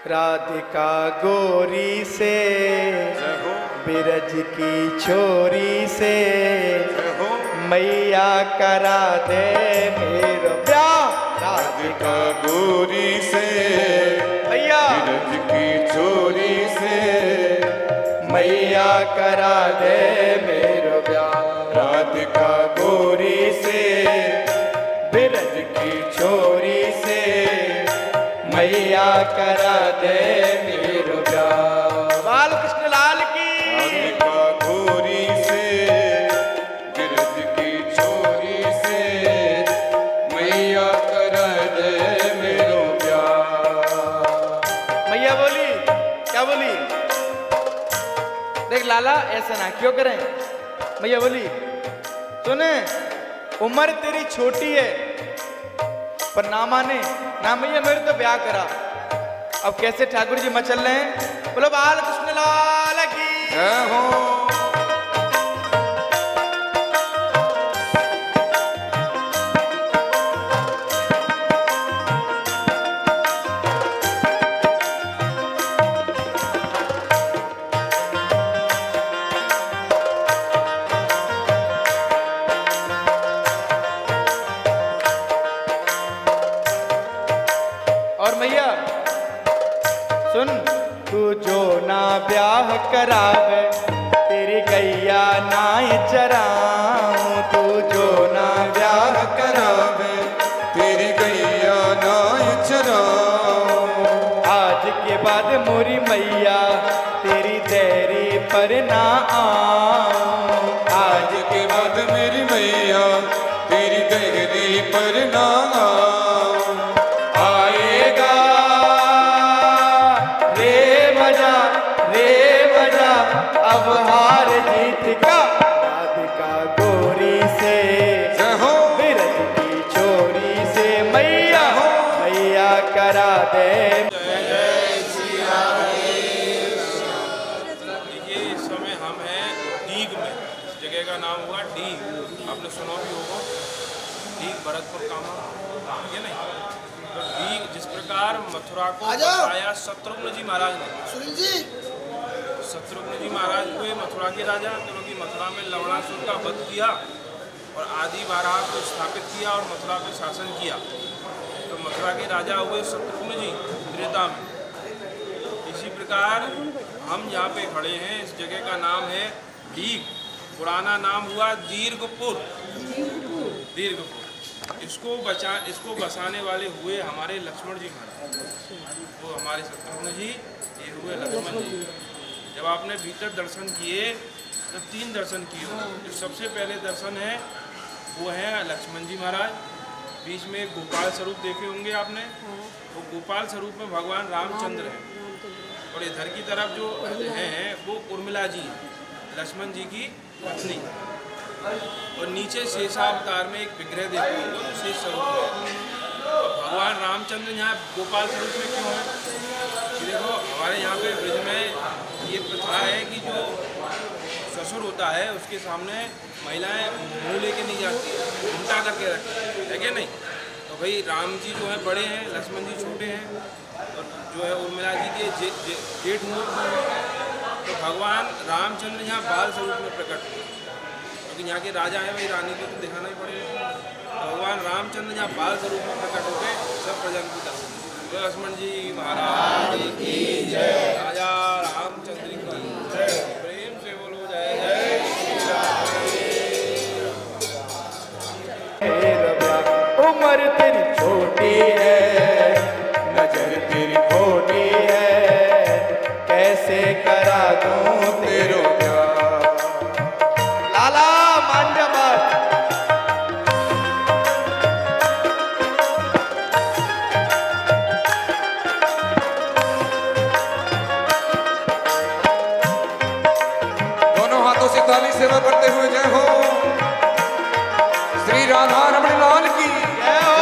राधिका गोरी से बिरज की छोरी से मैया करा दे मेरो ब्याह। राधिका गोरी से मैया बिरज की छोरी से मैया करा दे मेरो ब्याह। राधिका गोरी से बिरज की छोरी से मैया करा दे मेरो ब्याह। बाल कृष्ण लाल की। राधिका गोरी से बिरज की छोरी से मैया करा दे मेरो प्यार। मैया बोली, क्या बोली? देख लाला ऐसा ना क्यों करें। मैया बोली सुने, उम्र तेरी छोटी है पर ना माने ना मैया मेरे तो ब्याह करा। अब कैसे ठाकुर जी मचल रहे हैं, बोलो बाल कृष्ण लाल की जय हो। और मैया सुन, तू जो ना ब्याह करावे तेरी गैया ना चराऊं। तू जो ना ब्याह करावे तेरी गैया नाय चराऊं। आज के बाद मोरी मैया तेरी देरी पर ना आऊं। आज के बाद मेरी मैया तेरी गहरी पर ना आऊं। आएगा रे मजा अब हार जीत का। राधिका गोरी से जय हो। बिरज की छोरी से मैया मैया करा दे। देखिए इस समय हम हैं डीग में। इस जगह का नाम हुआ डीग, आपने सुना भी होगा, डीग भरतपुर कामा, ठीक है नहीं? तो डीग जिस प्रकार मथुरा को बसाया शत्रुघ्न जी महाराज ने। शत्रुघ्न जी महाराज हुए मथुरा के राजा, क्योंकि मथुरा में लवणासुर का वध किया और आदि बारह को स्थापित किया और मथुरा पे शासन किया। तो मथुरा के राजा हुए शत्रुघ्न जी त्रेता में। इसी प्रकार हम यहाँ पे खड़े हैं, इस जगह का नाम है डीग, पुराना नाम हुआ दीर्घपुर। इसको बसाने वाले हुए हमारे लक्ष्मण जी महाराज। वो हमारे शत्रुघ्न जी, ये हुए लक्ष्मण जी। जब आपने भीतर दर्शन किए तो 3 दर्शन किए। जो सबसे पहले दर्शन है वो है लक्ष्मण जी महाराज। बीच में एक गोपाल स्वरूप देखे होंगे आपने, वो गोपाल स्वरूप में भगवान रामचंद्र हैं। और इधर की तरफ जो हैं वो उर्मिला जी हैं, लक्ष्मण जी की पत्नी। और नीचे शेषावतार में एक विग्रह देखते होंगे तो शेष स्वरूप है। और भगवान रामचंद्र यहाँ गोपाल स्वरूप में क्यों है कि देखो हमारे यहाँ पे ब्रज में ये प्रथा है कि जो ससुर होता है उसके सामने महिलाएं मुंह लेके नहीं जाती है, उल्टा करके रखती है क्या नहीं? तो भाई राम जी जो है बड़े हैं, लक्ष्मण जी छोटे हैं, और जो है उर्मिला जी के जेठ मूर्त। तो भगवान रामचंद्र यहाँ बाल स्वरूप में प्रकट हुए, क्योंकि यहाँ के राजा है, भाई रानी को तो दिखाना ही पड़ेगा। भगवान रामचंद्र यहाँ बाल स्वरूप में प्रकट होकर सब प्रजा की दर्शन। लक्ष्मण जी महाराज की जय, राजा रामचंद्र की जय। प्रेम से बोलो जय जय श्री राम। उम्र तेरी छोटी है, नजर तेरी खोटी है, कैसे करा दूं तेरो प्यार। लाला मान जा बात। दोनों हाथों से ताली सेवा करते हुए जय हो। श्री राधा रमण लाल की जय हो।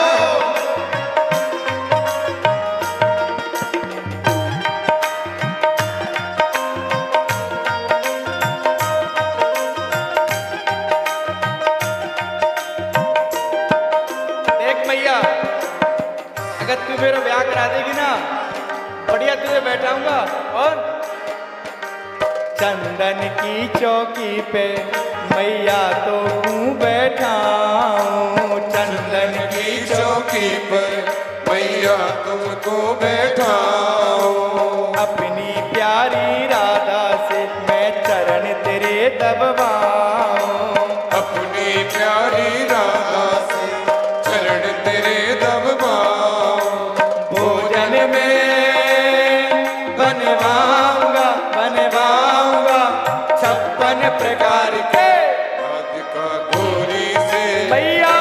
देख मैया, अगर तू मेरा ब्याह करा देगी ना बढ़िया तुझे बैठाऊंगा। और चंदन की चौकी पे मैया तो हूँ बैठाऊं, चंदन की चौकी पर मैया तुमको बैठाओ, अपनी प्यारी राधा से मैं चरण तेरे दबवाऊं, अपनी प्यारी राधा से चरण तेरे दबवाओ, भोजन में बनवाऊंगा बनवाऊंगा 56 प्रकार के राधिका गोरी से मैया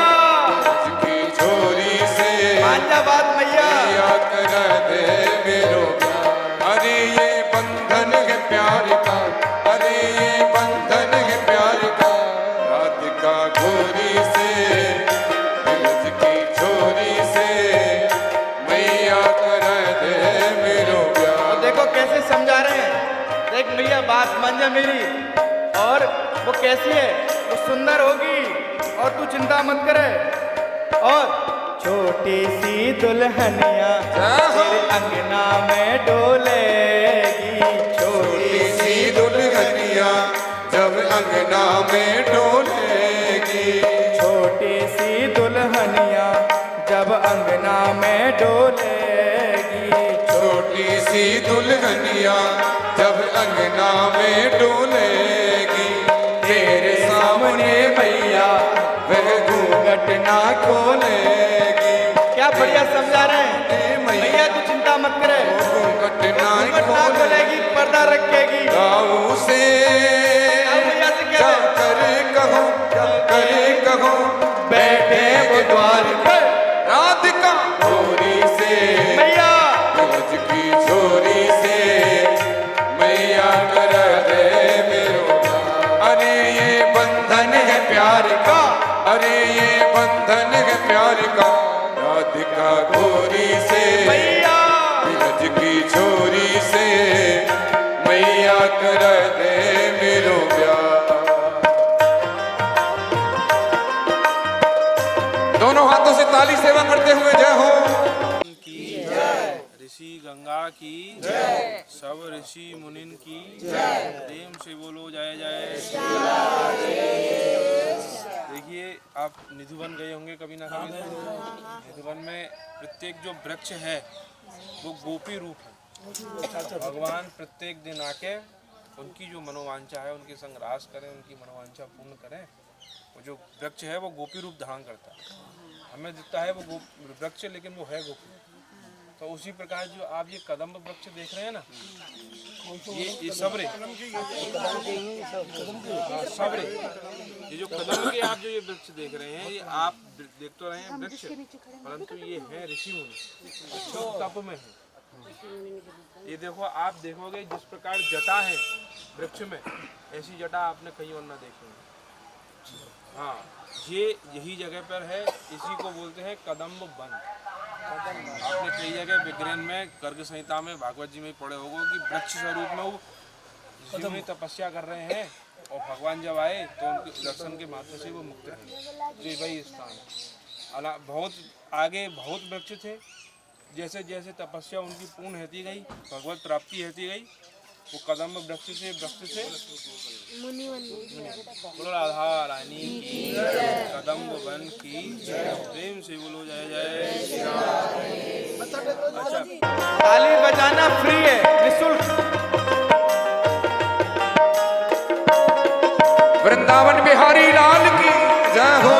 की छोरी से मान्या बात मैया मैया कर दे मेरो प्यार। अरे ये बंधन है प्यार का, अरे ये बंधन है प्यार का, राधिका गोरी से ब्रज की छोरी से मैया कर दे मेरो प्यार। और देखो कैसे समझा रहे हैं, देख मैया बात मान जा मेरी, और वो कैसी है, वो सुंदर होगी और तू चिंता मत करे। और छोटी सी दुल्हनिया तेरे अंगना में डोलेगी, छोटी सी दुल्हनिया जब अंगना में डोलेगी, छोटी सी दुल्हनिया जब अंगना में डोलेगी, छोटी सी दुल्हनिया जब अंगना में डोलेगी, तेरे सामने मैया वह घूंघट ना खोलेगी। क्या बढ़िया समझा रहे हैं मैया, तू चिंता मत करे, घूंघट ना ना खोलेगी, पर्दा रखेगी। गाँव से मैया से कह जा दे, करे कहो बैठे वो द्वार पर राधिका गोरी से मैया ब्रज की छोरी से मैया कर दे मेरो प्यार। अरे ये बंधन है प्यार का, अरे ये बंधन है प्यार का, राधिका गोरी से मैया ब्रज की छोरी से मैया कर दे मेरो प्यार। दोनों हाथों से ताली सेवा करते हुए जय हो। की ऋषि गंगा की सब ऋषि मुनिन की प्रेम से बोलो जय जय। देखिए आप निधुवन गए होंगे कभी ना कभी, निधुवन में प्रत्येक जो वृक्ष है वो गोपी रूप है। भगवान प्रत्येक दिन आके उनकी जो मनोवांछा है उनके संग रास करें, उनकी मनोवांछा पूर्ण करें। वो जो वृक्ष है वो गोपी रूप धारण करता है, हमें दिखता है वो वृक्ष लेकिन वो है गोपी। तो उसी प्रकार जो आप ये कदम्ब वृक्ष देख रहे हैं ना, ये सबरे, सबरे, ये जो कदम्ब के आप जो ये वृक्ष देख रहे हैं, ये आप देख तो रहे हैं वृक्ष, परंतु ये है ऋषि मुनि, जो तप में है। ये देखो, आप देखोगे जिस प्रकार जटा है वृक्ष में, ऐसी जटा आपने कहीं और ना देखी होगी। हाँ, ये यही जगह पर है, इसी को बोलते हैं कदम्ब वन। आपने कई जगह विग्रहण में, गर्ग संहिता में, भागवत जी में पढ़े होगा कि वृक्ष स्वरूप में वो जीव में तपस्या कर रहे हैं और भगवान जब आए तो उनके दर्शन के माध्यम से वो मुक्त रहे। तो वही स्थान है। बहुत आगे बहुत वृक्ष थे, जैसे जैसे तपस्या उनकी पूर्ण होती गई, भगवत प्राप्ति होती गई, वो कदम्ब वृक्ष से बोलो राधा रानी की, कदम्ब वन की, प्रेम से बोलो जय जय। अच्छा, ताली बजाना फ्री है, निःशुल्क। वृंदावन बिहारी लाल की जय हो।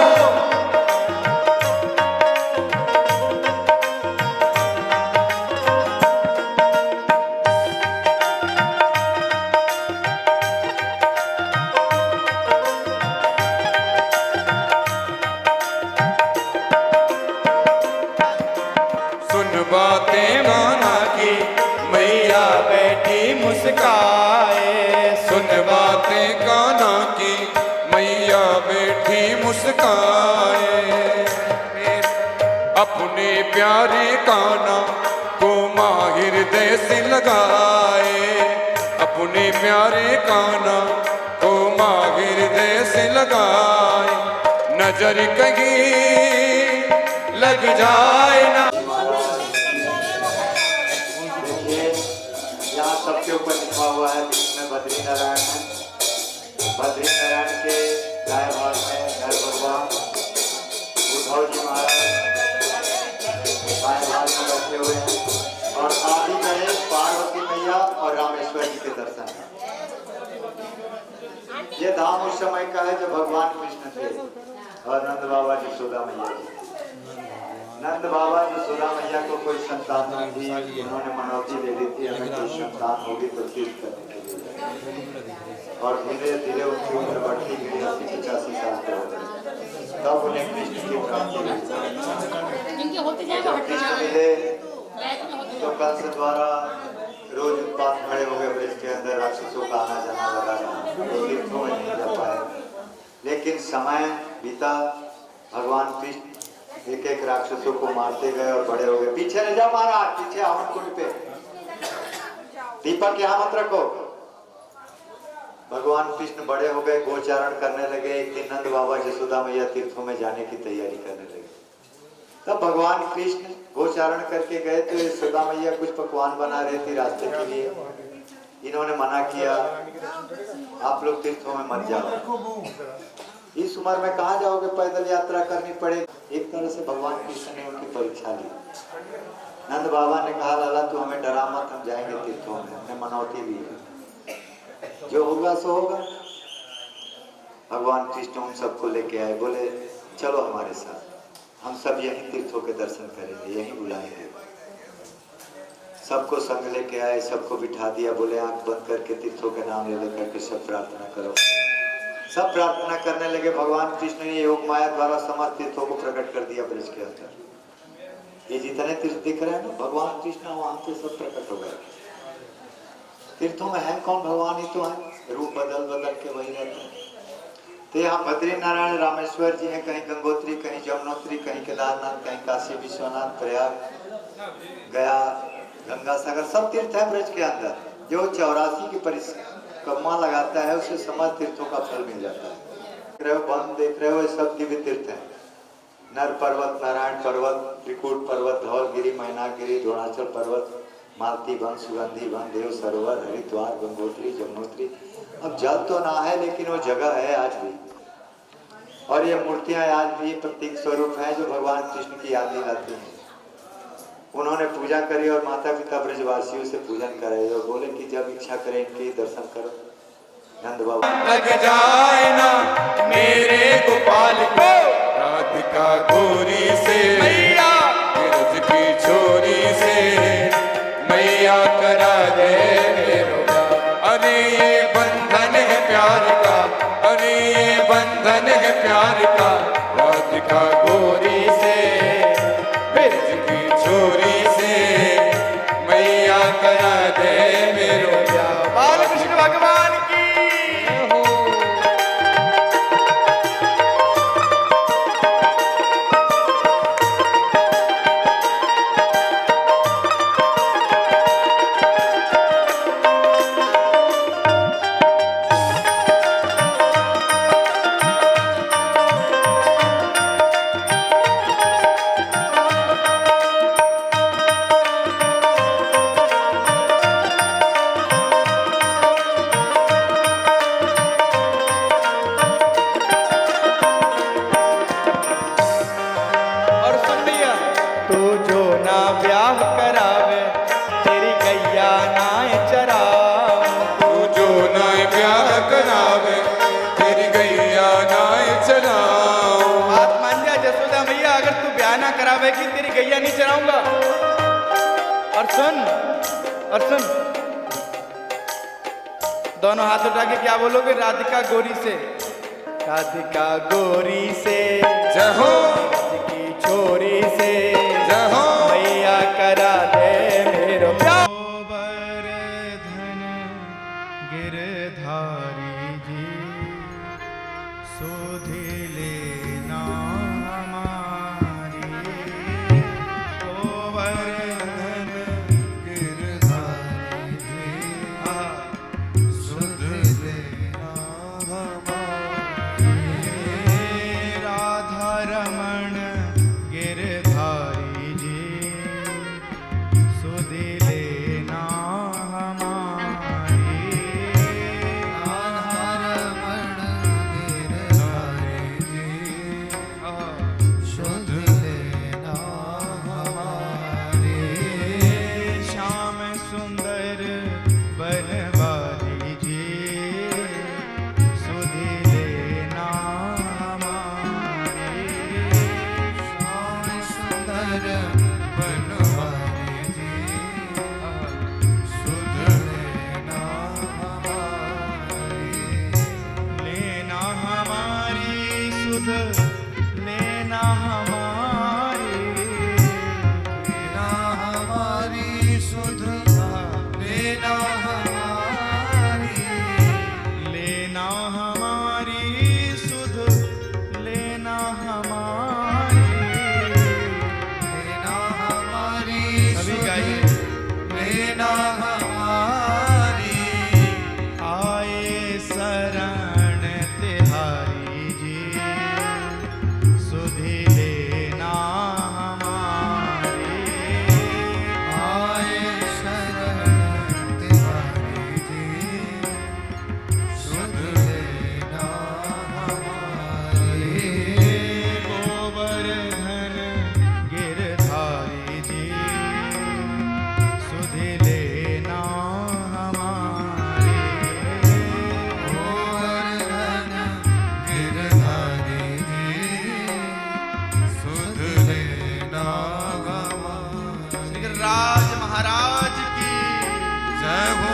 बातें माना की मैया बैठी मुस्काए, सुन बातें काना की मैया बैठी मुस्काए। अपने प्यारे काना को माहिर से लगाए, अपने प्यारे काना को माहिर से लगाए। नजर कहीं लग जाए ना सबके ऊपर लिखा हुआ है, बीच में बद्री नारायण है। बद्री नारायण के दाएं भाग में नर भगवान उद्धव जी महाराज बाएं भाग में बैठे हुए हैं और आदि में पार्वती मैया और रामेश्वर जी के दर्शन हैं। ये धाम उस समय का है जब भगवान कृष्ण थे और नंद बाबा यशोदा मैया। नंद बाबा यशोदा मैया को कोई संतान नहीं थी, उन्होंने मनौती ले ली थी हमें कोई संतान होगी तो तीर्थ करने के लिए, और धीरे धीरे उनकी उम्र बढ़ती गई, 80-85 साल के हो गए। तब उन्हें कृष्ण की प्राप्ति हुई। जब कृष्ण मिले तो कंस द्वारा रोज उत्पात खड़े हो गए ब्रज के अंदर, राक्षसों का आना जाना लगा रहा, तीर्थों में नहीं जा पाए। लेकिन समय बीता, भगवान कृष्ण एक एक राक्षसों को मारते गए और बड़े हो गए। पीछे न जाओ महाराज, पीछे हवन कुंड पे दीपक यहाँ मत रखो। भगवान कृष्ण बड़े हो गए, गोचारण करने लगे। एक दिन नंद बाबा यशोदा मैया तीर्थों में जाने की तैयारी करने लगे। तब भगवान कृष्ण गोचारण करके गए तो यशोदा मैया कुछ पकवान बना रही थी रास्ते के लिए। इन्होंने मना किया, आप लोग तीर्थों में मत जाओ, इस उम्र में कहाँ जाओगे, पैदल यात्रा करनी पड़ेगी। एक तरह से भगवान कृष्ण ने उनकी परीक्षा ली। नंद बाबा ने कहा, लाला तू हमें डरा मत, हम जाएंगे तीर्थों में, हमने मनौती ली है, जो होगा सो होगा। भगवान कृष्ण उन सबको लेके आए, बोले चलो हमारे साथ, हम सब यहीं तीर्थों के दर्शन करेंगे, यहीं बुलाएंगे। सबको संग लेके आए, सबको बिठा दिया, बोले आंख बंद करके तीर्थों के नाम ले लेकर के सब प्रार्थना करो। सब प्रार्थना करने लगे। भगवान कृष्ण ने योग माया द्वारा समस्त तीर्थों को प्रकट कर दिया ब्रज के अंदर। ये जितने तीर्थ दिख रहे हैं ना, भगवान कृष्ण वहां से सब प्रकट हो गए। तीर्थों में है कौन, भगवान ही तो है, रूप बदल बदल के वही रहते हैं। तो यहाँ बद्री नारायण रामेश्वर जी हैं, कहीं गंगोत्री, कहीं जमुनोत्री, कहीं केदारनाथ, कहीं काशी विश्वनाथ, प्रयाग, गया, गंगा सागर, सब तीर्थ है ब्रज के अंदर। जो 84 की परिक्रमा लगाता है उसे समस्त तीर्थों का फल मिल जाता है। वन देख रहे हो, ये सब दिव्य तीर्थ है। नर पर्वत, नारायण पर्वत, त्रिकूट पर्वत, धौलगिरी, मैनागिरी, द्रोणाचल पर्वत, मालती वन, सुगंधी वन, देव सरोवर, हरिद्वार, गंगोत्री, जमुनोत्री। अब जल तो ना है लेकिन वो जगह है आज भी, और ये मूर्तियां आज भी प्रतीक स्वरूप है जो भगवान कृष्ण की याद दिलाती हैं। उन्होंने पूजा करी और माता पिता ब्रजवासियों से पूजन करे और बोले कि जब इच्छा करें इनके दर्शन करो। नंद बाबा लग जाए ना मेरे गोपाल को, राधिका गोरी से मैया, ब्रज की छोरी से मैया करा दे मेरो प्यार। अरे ये बंधन है प्यार का, अरे ये बंधन है प्यार का, राधिका गोरी से ब्रज की छोरी से मैया करा दे मेरो प्यार। बाल कृष्ण भगवान की कि तेरी गैया नहीं चराऊंगा। और सुन, दोनों हाथ उठा के क्या बोलोगे, राधिका गोरी से, राधिका गोरी से जय हो, की छोरी से जय हो, मैया करा दे मेरो प्यार। गोवर्धन गिरधारी जी सुधि लेना हमारी, गोवर्धन गिरधारी जी सुधि लेना हमारी, राधा रमण गिरधारी जी सुध लेना हमारी, लेना हमारी सुध लेना हमारी, लेना हमारी सभी गाइए। लेना हमारी, आए शरण तिहारी जी, सुधि लेना हमारी, आए शरण तिहारी जी, सुधि लेना हमारी, गोवर्धन गिरधारी जी, सुधि लेना हमारी, गोवर्धन गिरधारी जी, सुध लेना हमारी। राज महाराज की जय हो।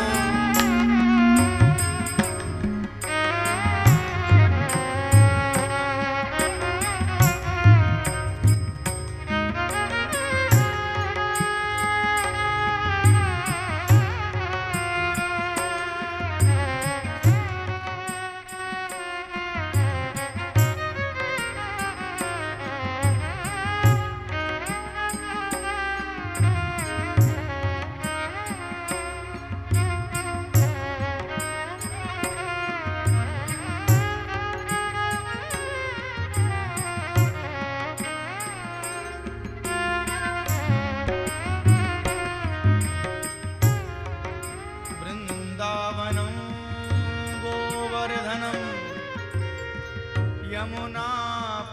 वृंदावनं गोवर्धनं यमुना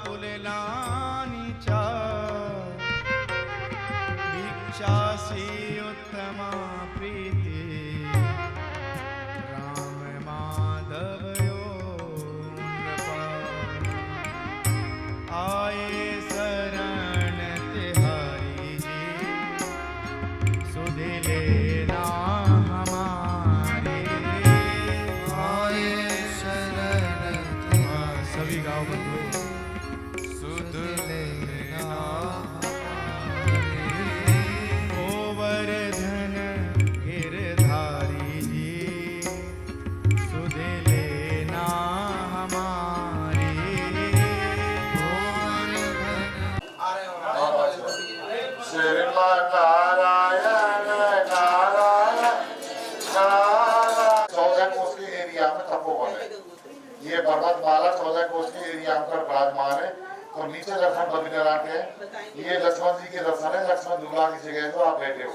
पुलिलानि च भिक्षासि उत्तमा प्रीति राम माधवयो नृपा आए शरण तिहारी जी सुधि लेना हमारे आए शरण तिहारी सभी गाँव बंधु सुध लेना गोवर्धन गिरधारी जी सुध लेना हमारी गोवर्धन श्रीमन्नारायण नारायण नारायण 14 कोस के एरिया में तपोवन है। ये पर्वतमाला 14 कोस के एरिया में विराजमान है। तो नीचे दर्शन बद्रीनाथ के हैं। ये लक्ष्मण जी के दर्शन है। लक्ष्मण झूला की जगह तो आप बैठे हो।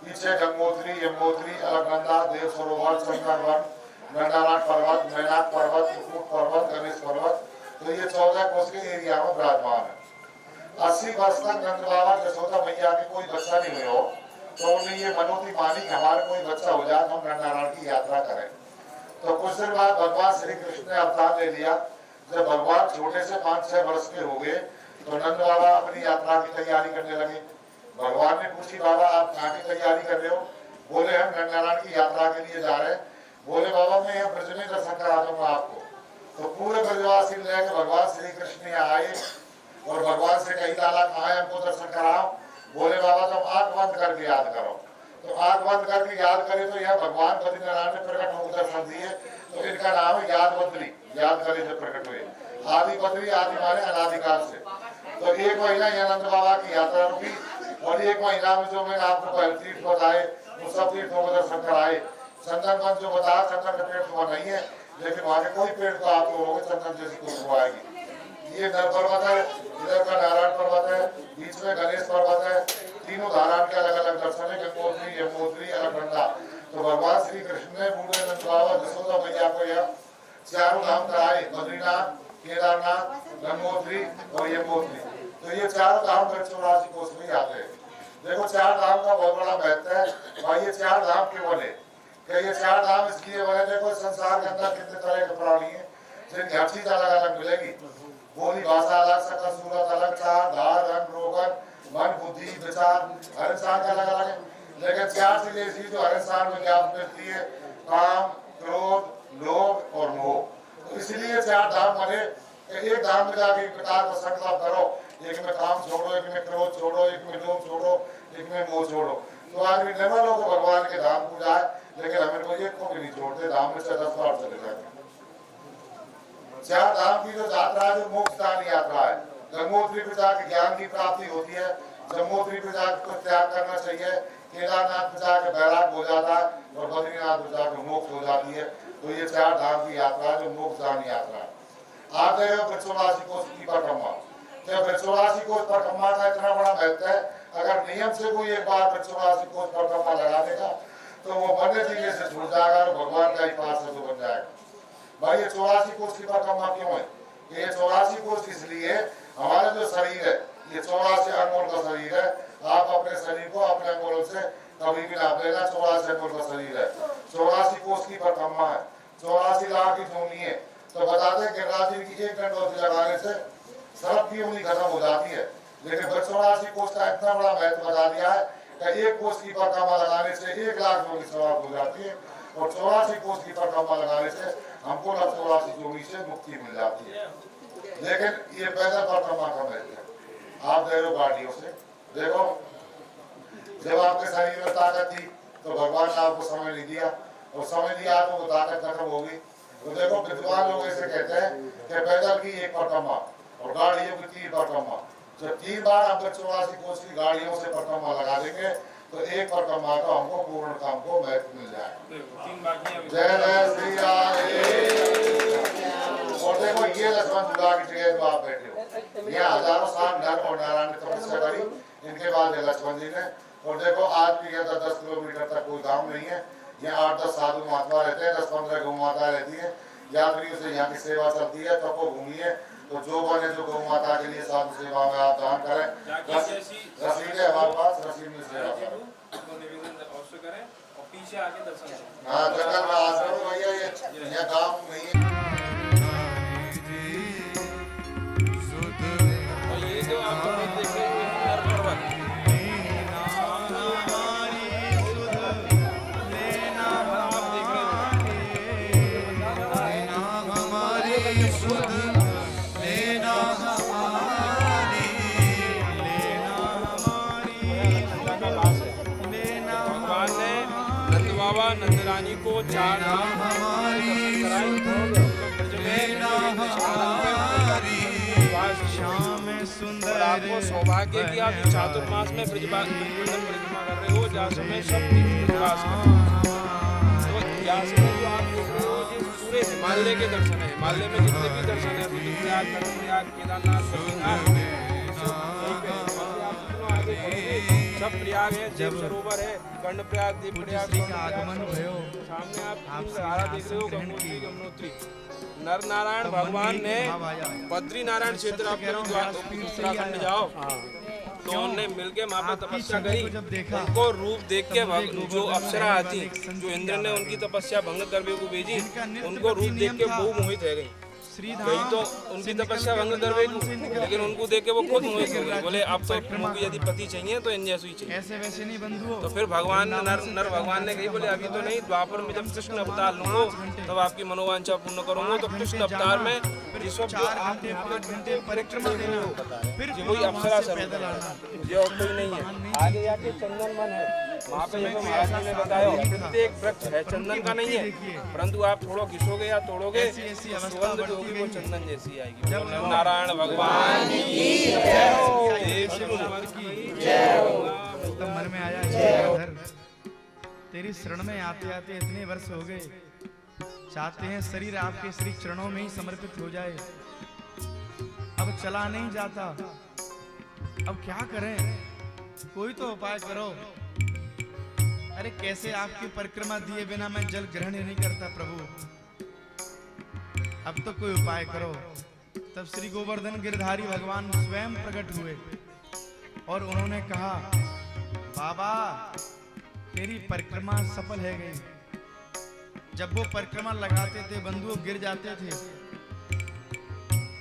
पीछे गंगोत्री, यमुनोत्री, अलकनंदा, देव सरोवर, चंदन वन, गंडानाथ पर्वत, मैनाक पर्वत, मुकुट पर्वत, गणेश पर्वत। तो ये 14 कोस के एरिया में विराजमान है। 80 वर्ष तक नंद बाबा यशोदा मैया के कोई बच्चा नहीं हुए हो, तो उन्हें ये मनोती मानी कि हमारे कोई बच्चा हो जाए, हम गंडानाथ की यात्रा करें। तो कुछ दिन बाद भगवान श्री कृष्ण ने अवतार ले लिया। जब भगवान छोटे से 5-6 वर्ष के हो गए, तो नंद बाबा अपनी यात्रा की तैयारी करने लगे। भगवान ने पूछी, बाबा आप कहाँ की तैयारी कर रहे हो? बोले हम गंडानाथ की यात्रा के लिए जा रहे हैं। बोले बाबा मैं यहाँ ब्रज में दर्शन करा दूंगा आपको। तो पूरे ब्रजवासी लेकर भगवान श्री कृष्ण यहाँ आए और भगवान से कही लाला कहाँ है, हमको दर्शन कराओ। बोले बाबा तुम आंख बंद करके याद करो। तो आंख बंद करके याद करे तो यह भगवान बद्रीनारायण ने प्रकट होकर दर्शन दिए। तो इनका नाम है याद बद्री, याद करे जो प्रकट हुए। आदि बद्री, आदि माने अनादिकाल से। तो 1 महीना यहाँ नंद बाबा की यात्रा रुकी और 1 महीना में जो मैंने आपको पहले तीर्थ बताए उन सब तीर्थों को दर्शन कराए। चंदन वन जो बताया, चंदन का पेड़ वहाँ नहीं है, लेकिन वहाँ के कोई पेड़ तो आप लोगों को चंदन जैसी खुशबू आएगी। ये नर पर्वत है, इधर का नारायण पर्वत है, बीच में गणेश पर्वत है। तीनों धारान के अलग अलग दर्शन है, गंगोत्री, यमुनोत्री, अलकनंदा। तो भगवान श्री कृष्ण ने बूढ़े नंद बाबा यशोदा मैया को यह चारों धाम कराए, बद्रीनाथ, केदारनाथ, गंगोत्री और यमुनोत्री। तो ये चारों धाम 84 कोस में आते हैं। देखो 4 धाम का बहुत बड़ा महत्व है। भाई ये 4 धाम क्यों बने? क्या ये 4 धाम इसलिए बने? देखो संसार के अंदर कितने तरह के प्राणी है, जिनकी हर चीज अलग अलग मिलेगी। बोली भाषा अलग, सकल सूरत अलग, चार धार, रंग, रोगन, मन, बुद्धि, विचार हर इंसान का अलग अलग है। लेकिन 4 चीजें ऐसी जो हर इंसान में ज्ञान मिलती है, काम, क्रोध, लोभ और मोह। तो इसीलिए 4 धाम बने। एक धाम में जाके एक प्रकार का संकल्प करो, एक में काम छोड़ो, एक में क्रोध छोड़ो, एक में लोभ छोड़ो, एक में मोह छोड़ो। तो आदमी लेवल हो तो भगवान के धाम को जाए, लेकिन हमें कोई एक को भी नहीं छोड़ते, धाम में से 10 बार चले जाते। 4 धाम की जो यात्रा है, जो मोक्षदान यात्रा है, गंगोत्री पे जाकर ज्ञान की प्राप्ति होती है, जम्मोत्री पे जाकर कुछ त्याग करना चाहिए, केदारनाथ पे जाकर बैराग हो जाता है और बद्रीनाथ पे जाकर मोक्ष हो जाती है। तो ये 4 धाम की यात्रा है जो मोक्षदान यात्रा है। आप देख रहे हो 84 कोस की परिक्रमा, क्या 84 कोस परिक्रमा का इतना बड़ा महत्व है? अगर नियम से कोई एक बार 84 कोस परिक्रमा लगा देगा तो वो मरने जीने से छूट जाएगा और भगवान का ही पास है जो बन जाएगा। भाई ये 84 कोस की परिक्रमा क्यों है? ये 84 कोस इसलिए, हमारा जो शरीर है ये 84 अंगों का शरीर है। आप अपने शरीर को अपने अंगों से कभी भी नाप लेना, 84 अंगों का शरीर है, 84 कोस की परिक्रमा है, 84 लाख की जोनी है। तो बताते हैं गिरिराज जी की 1 डंडोती लगाने से सर्प की उंगली खत्म हो जाती है, लेकिन 84 कोस का इतना बड़ा महत्व बता दिया है कि 1 कोस की परिक्रमा लगाने से 1 लाख जोनी सवाब हो जाती है और 84 कोस की परिक्रमा लगाने से हमको 84 जोनी से मुक्ति मिल जाती है। लेकिन ये पैदल परिक्रमा का महत्व है। आप देखो गाड़ियों से देखो, जब आपके शरीर में ताकत थी तो भगवान ने आपको समय नहीं दिया, और समय दिया तो वो ताकत खत्म होगी। तो देखो विद्वान लोग ऐसे कहते हैं कि पैदल की 1 परिक्रमा और गाड़ियों की 3 परिक्रमा। जब 3 बार आप 84 कोस की गाड़ियों से परिक्रमा लगा देंगे तो 1 परिक्रमा का हमको पूर्ण काम को महत्व मिल जाएगा। जय जय श्री राम। और देखो ये लक्ष्मण झूला की जगह जो आप बैठे हो, ये हजारों साल नर और नारायण ने तपस्या करी, इनके बाद ये लक्ष्मण जी ने। और देखो आज भी ये 10 किलोमीटर तक कोई गाँव नहीं है, यहाँ 8-10 साधु महात्मा रहते हैं, 10-15 गौ माता रहती है, यात्रियों से यहाँ की सेवा चलती है। तपो भूमि है, तो जो बने जो गौ माता के लिए साधु सेवा में आप दान करें। रसीद है हमारे पास, रसीद में सेवा करें, पीछे आके दर्शन करें। हाँ जंगल में आश्रम भैया, ये गाँव नहीं है। और ये जो आप देख रहे हैं नर पर्वत, नंदरानी को 4 सुंदर आपको सौभाग्य की आप चातुर्मास में परिक्रमा कर रहे हो, जहाँ समय सब निवास तो यहाँ से जो आप देख रहे हो ये पूरे हिमालय के दर्शन है। हिमालय में जितने भी दर्शन है, रुद्रप्रयाग, कर्णप्रयाग, केदारनाथ, सब प्रयाग है, देव सरोवर है, कर्णप्रयाग, देवप्रयाग का आगमन भयो। सामने आप धारा देख रहे हो, गंगोत्री, यमुनोत्री। नर नारायण भगवान ने बद्री नारायण क्षेत्र उत्तराखंड में जाओ तो उनने मिलके वहाँ पे तपस्या करी। उनको रूप देख के जो अप्सरा आती, जो इंद्र ने उनकी तपस्या भंग करने को भेजी, उनको रूप देख के बहु मोहित रह गई। कहीं तो उनकी तपस्या भंग करवे को, लेकिन उनको देख के वो खुद मोहित हो गए। बोले अब तो मुझे यदि पति चाहिए तो इन जैसे ही चाहिए। ऐसे वैसे नहीं बंधुओं। तो फिर भगवान नर भगवान ने कही, बोले अभी तो नहीं, द्वापर में जब कृष्ण अवतार लूंगा तब आपकी मनोवांछा पूर्ण करूंगा। तो कृष्ण अवतार में जिस वक्त 4 घंटे परिक्रमा देना, फिर वही अप्सरा स्वरूप ये और कोई नहीं है। आगे जाके चंदन वन है, वहाँ पे जैसे महाराज जी ने बताया प्रत्येक वृक्ष है, चंदन का नहीं है, परंतु आप थोड़ा घिसोगे या तोड़ोगे सुगंध जो होगी वो चंदन जैसी आएगी। नारायण भगवान की जय हो, देव सरोवर की जय हो। तब मन में आया, गिरधर तेरी शरण में आते आते इतने वर्ष हो गए, चाहते हैं शरीर आपके श्री चरणों में ही समर्पित हो जाए, अब चला नहीं जाता, अब क्या करें, कोई तो उपाय करो। अरे कैसे आपकी परिक्रमा दिए बिना मैं जल ग्रहण नहीं करता प्रभु, अब तो कोई उपाय करो। तब श्री गोवर्धन गिरधारी भगवान स्वयं प्रकट हुए और उन्होंने कहा, बाबा तेरी परिक्रमा सफल है गई। जब वो परिक्रमा लगाते थे बंधुओं गिर जाते थे,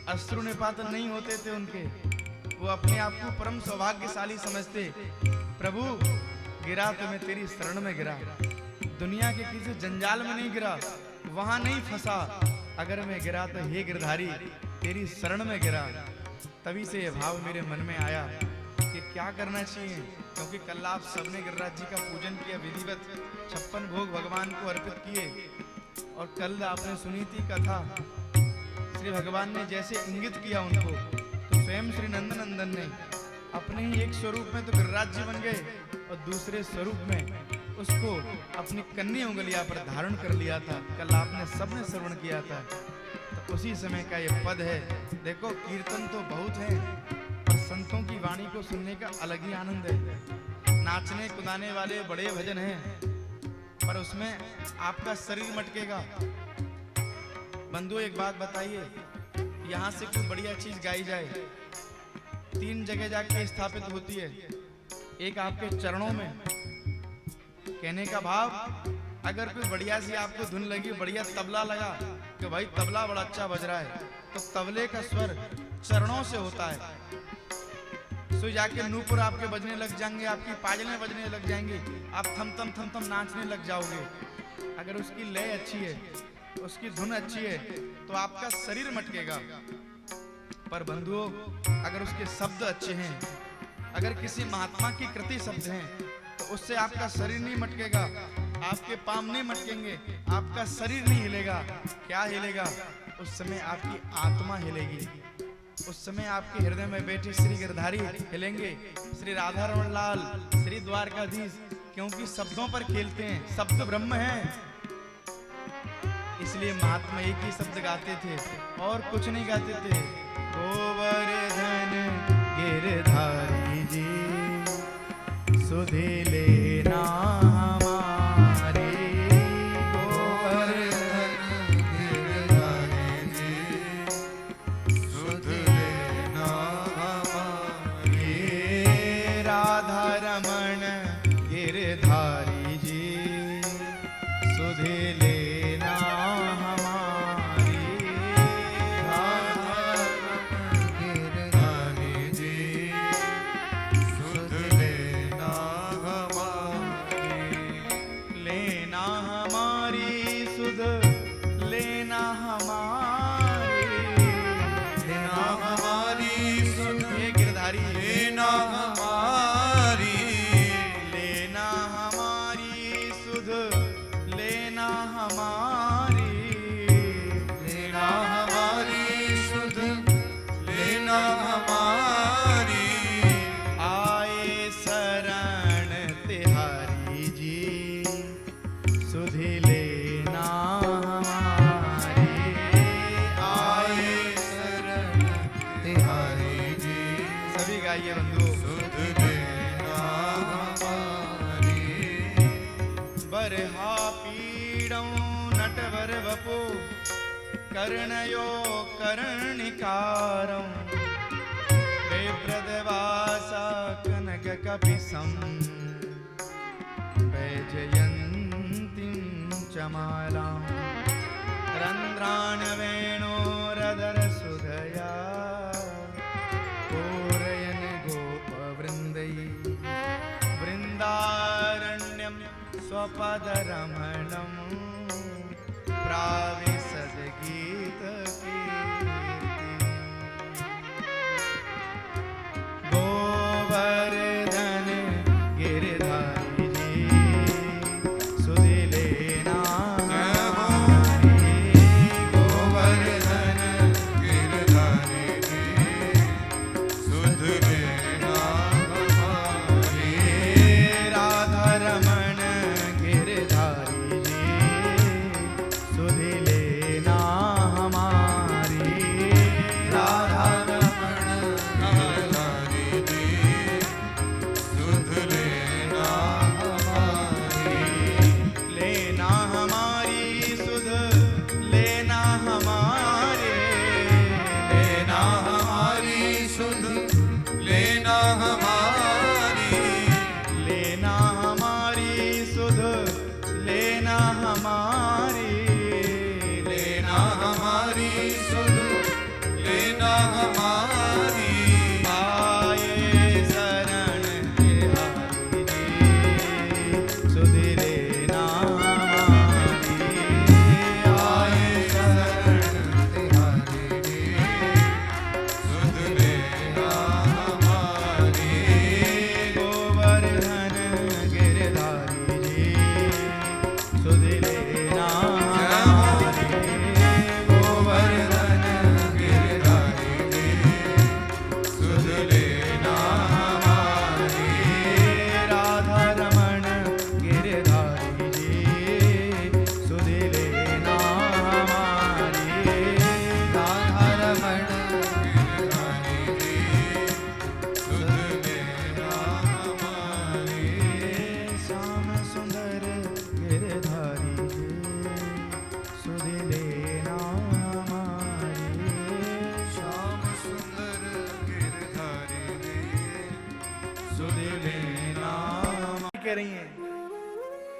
अश्रु निपातन नहीं होते थे उनके, वो अपने आप को परम सौभाग्यशाली समझते। प्रभु गिरा तो मैं तेरी शरण में गिरा, दुनिया के किसी जंजाल में नहीं गिरा, वहां नहीं फंसा, अगर मैं गिरा तो हे गिरधारी तेरी शरण में गिरा। तभी से यह भाव मेरे मन में आया कि क्या करना चाहिए। क्योंकि कल आप सबने गिरिराज जी का पूजन किया विधिवत, 56 भोग भगवान को अर्पित किए। और कल आपने सुनी थी कथा, श्री भगवान ने जैसे इंगित किया उनको, तो स्वयं श्री नंदनंदन ने अपने ही एक स्वरूप में तो गिरिराज जी बन गए और दूसरे स्वरूप में उसको अपनी कन्नी उंगलिया पर धारण कर लिया था। कल आपने सबने श्रवण किया था, तो उसी समय का ये पद है। देखो कीर्तन तो बहुत है, पर संतों की वाणी को सुनने का अलग ही आनंद है। नाचने कुदाने वाले बड़े भजन हैं, पर उसमें आपका शरीर मटकेगा। बंधु एक बात बताइए, यहाँ से कोई बढ़िया चीज गाई जाए, 3 जगह जाके स्थापित होती है। एक आपके चरणों में, कहने का भाव, अगर कोई बढ़िया सी आपको धुन लगी, बढ़िया तबला लगा कि भाई तबला बड़ा अच्छा बज रहा है, तो तबले का स्वर चरणों से होता है। सो जाके नूपुर आपके बजने लग जाएंगे, आपकी पाजलें बजने लग जाएंगी, आप थम थम थम थम नाचने लग जाओगे। अगर उसकी लय अच्छी है, उसकी धुन अच्छी है, तो आपका शरीर मटकेगा। पर बंधुओं, अगर उसके शब्द अच्छे हैं, अगर किसी महात्मा की कृति शब्द हैं, तो उससे आपका शरीर नहीं मटकेगा, आपके पाँव नहीं मटकेंगे, आपका शरीर नहीं हिलेगा। क्या हिलेगा? उस समय आपकी आत्मा हिलेगी। उस समय आपके हृदय में बैठे श्री गिरधारी हिलेंगे, श्री राधा रमण लाल, श्री द्वारकाधीश, क्योंकि शब्दों पर खेलते हैं, शब्द ब्रह्म हैं। इसलिए महात्मा एक ही शब्द गाते थे और कुछ नहीं गाते थे। गोवर्धन गिरधारी जी सुधि लेना हमारे, गोवर्धन गिरधारी जी सुधि लेना हमारे, राधा रमण गिरधारी जी सुधि लेना हमारी, राधा रमण गिरधारी जी सुध लेना हमारी, लेना हमारी सुध लेना हमारी, लेना हमारी सुध, ये गिरधारी लेना हमारी, लेना हमारी सुध लेना हमारी, लेना हमारी सुध लेना हमारी, आए शरण तिहारी जी सुधि लेना हमारी, आए शरण तिहारी जी। सभी गाइए बंधु, सुध लेना हमारी, बरहा पीड़ौ नटवर वपो कर्णयो कर्णिकारौ, बेव्रतवासा कनक कपिसं, वैजयन्तीं चमालां, रन्ध्रान् वेणोरधर सुधया, पूरयन् गोपवृन्दै, वृन्दारण्यं स्वपदरमणं, प्राविशद गीत कीर्ति, गोवर्धन गिरधारी जी सुधि लेना हमारी, गोवर्धन गिरधारी जी सुध लेना हमारी, राधा रमण गिरधारी जी सुधि लेना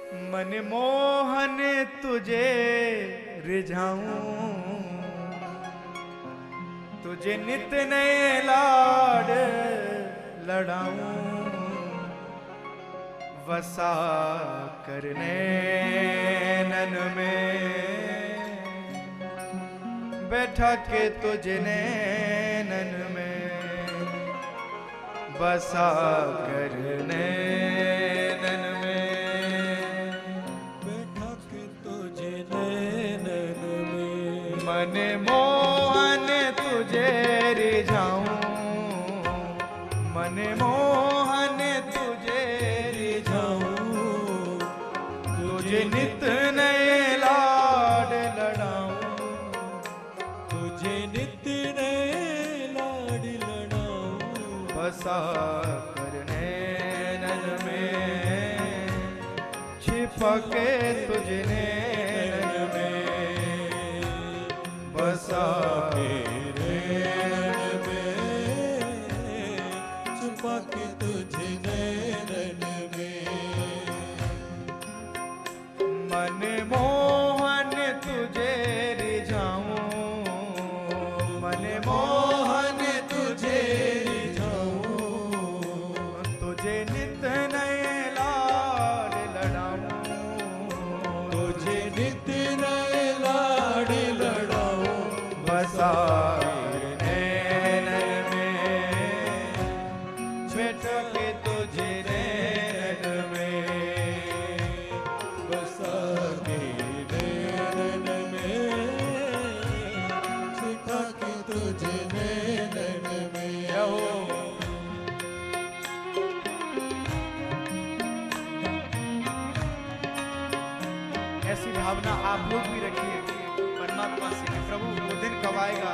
मन मोहन तुझे रिझाऊं, तुझे नित नए लाड लड़ाऊं, वसा करने नैनन में, बैठा के तुझे नैनन में, बसा करने नैनन में, बैठा के तुझे नैनन में, मन मोहन तुझे रिझाऊं, मन मोहन तुझे रिझाऊं, तुझे नित नए लाड लड़ाऊं, तुझे नित नए लाड लड़ाऊं, बसा करने नैनन में, छिपा के तुझे नैनन में, बसा के नैनन में, छिपा के तुझे नैनन में, मन मोहन तुझे रिझाऊं, मन मोहन तुझे रिझाऊं, तुझे नित नए लाड लड़ाऊं, तुझे नित नए लाड लड़ाऊं, बसा नैनन में, बैठा के तुझे नैनन में, बसा के नैनन में, छिपा के तुझे नैनन में। ऐसी भावना आप लोग भी रखिए परमात्मा से कि प्रभु वो दिन कब आएगा,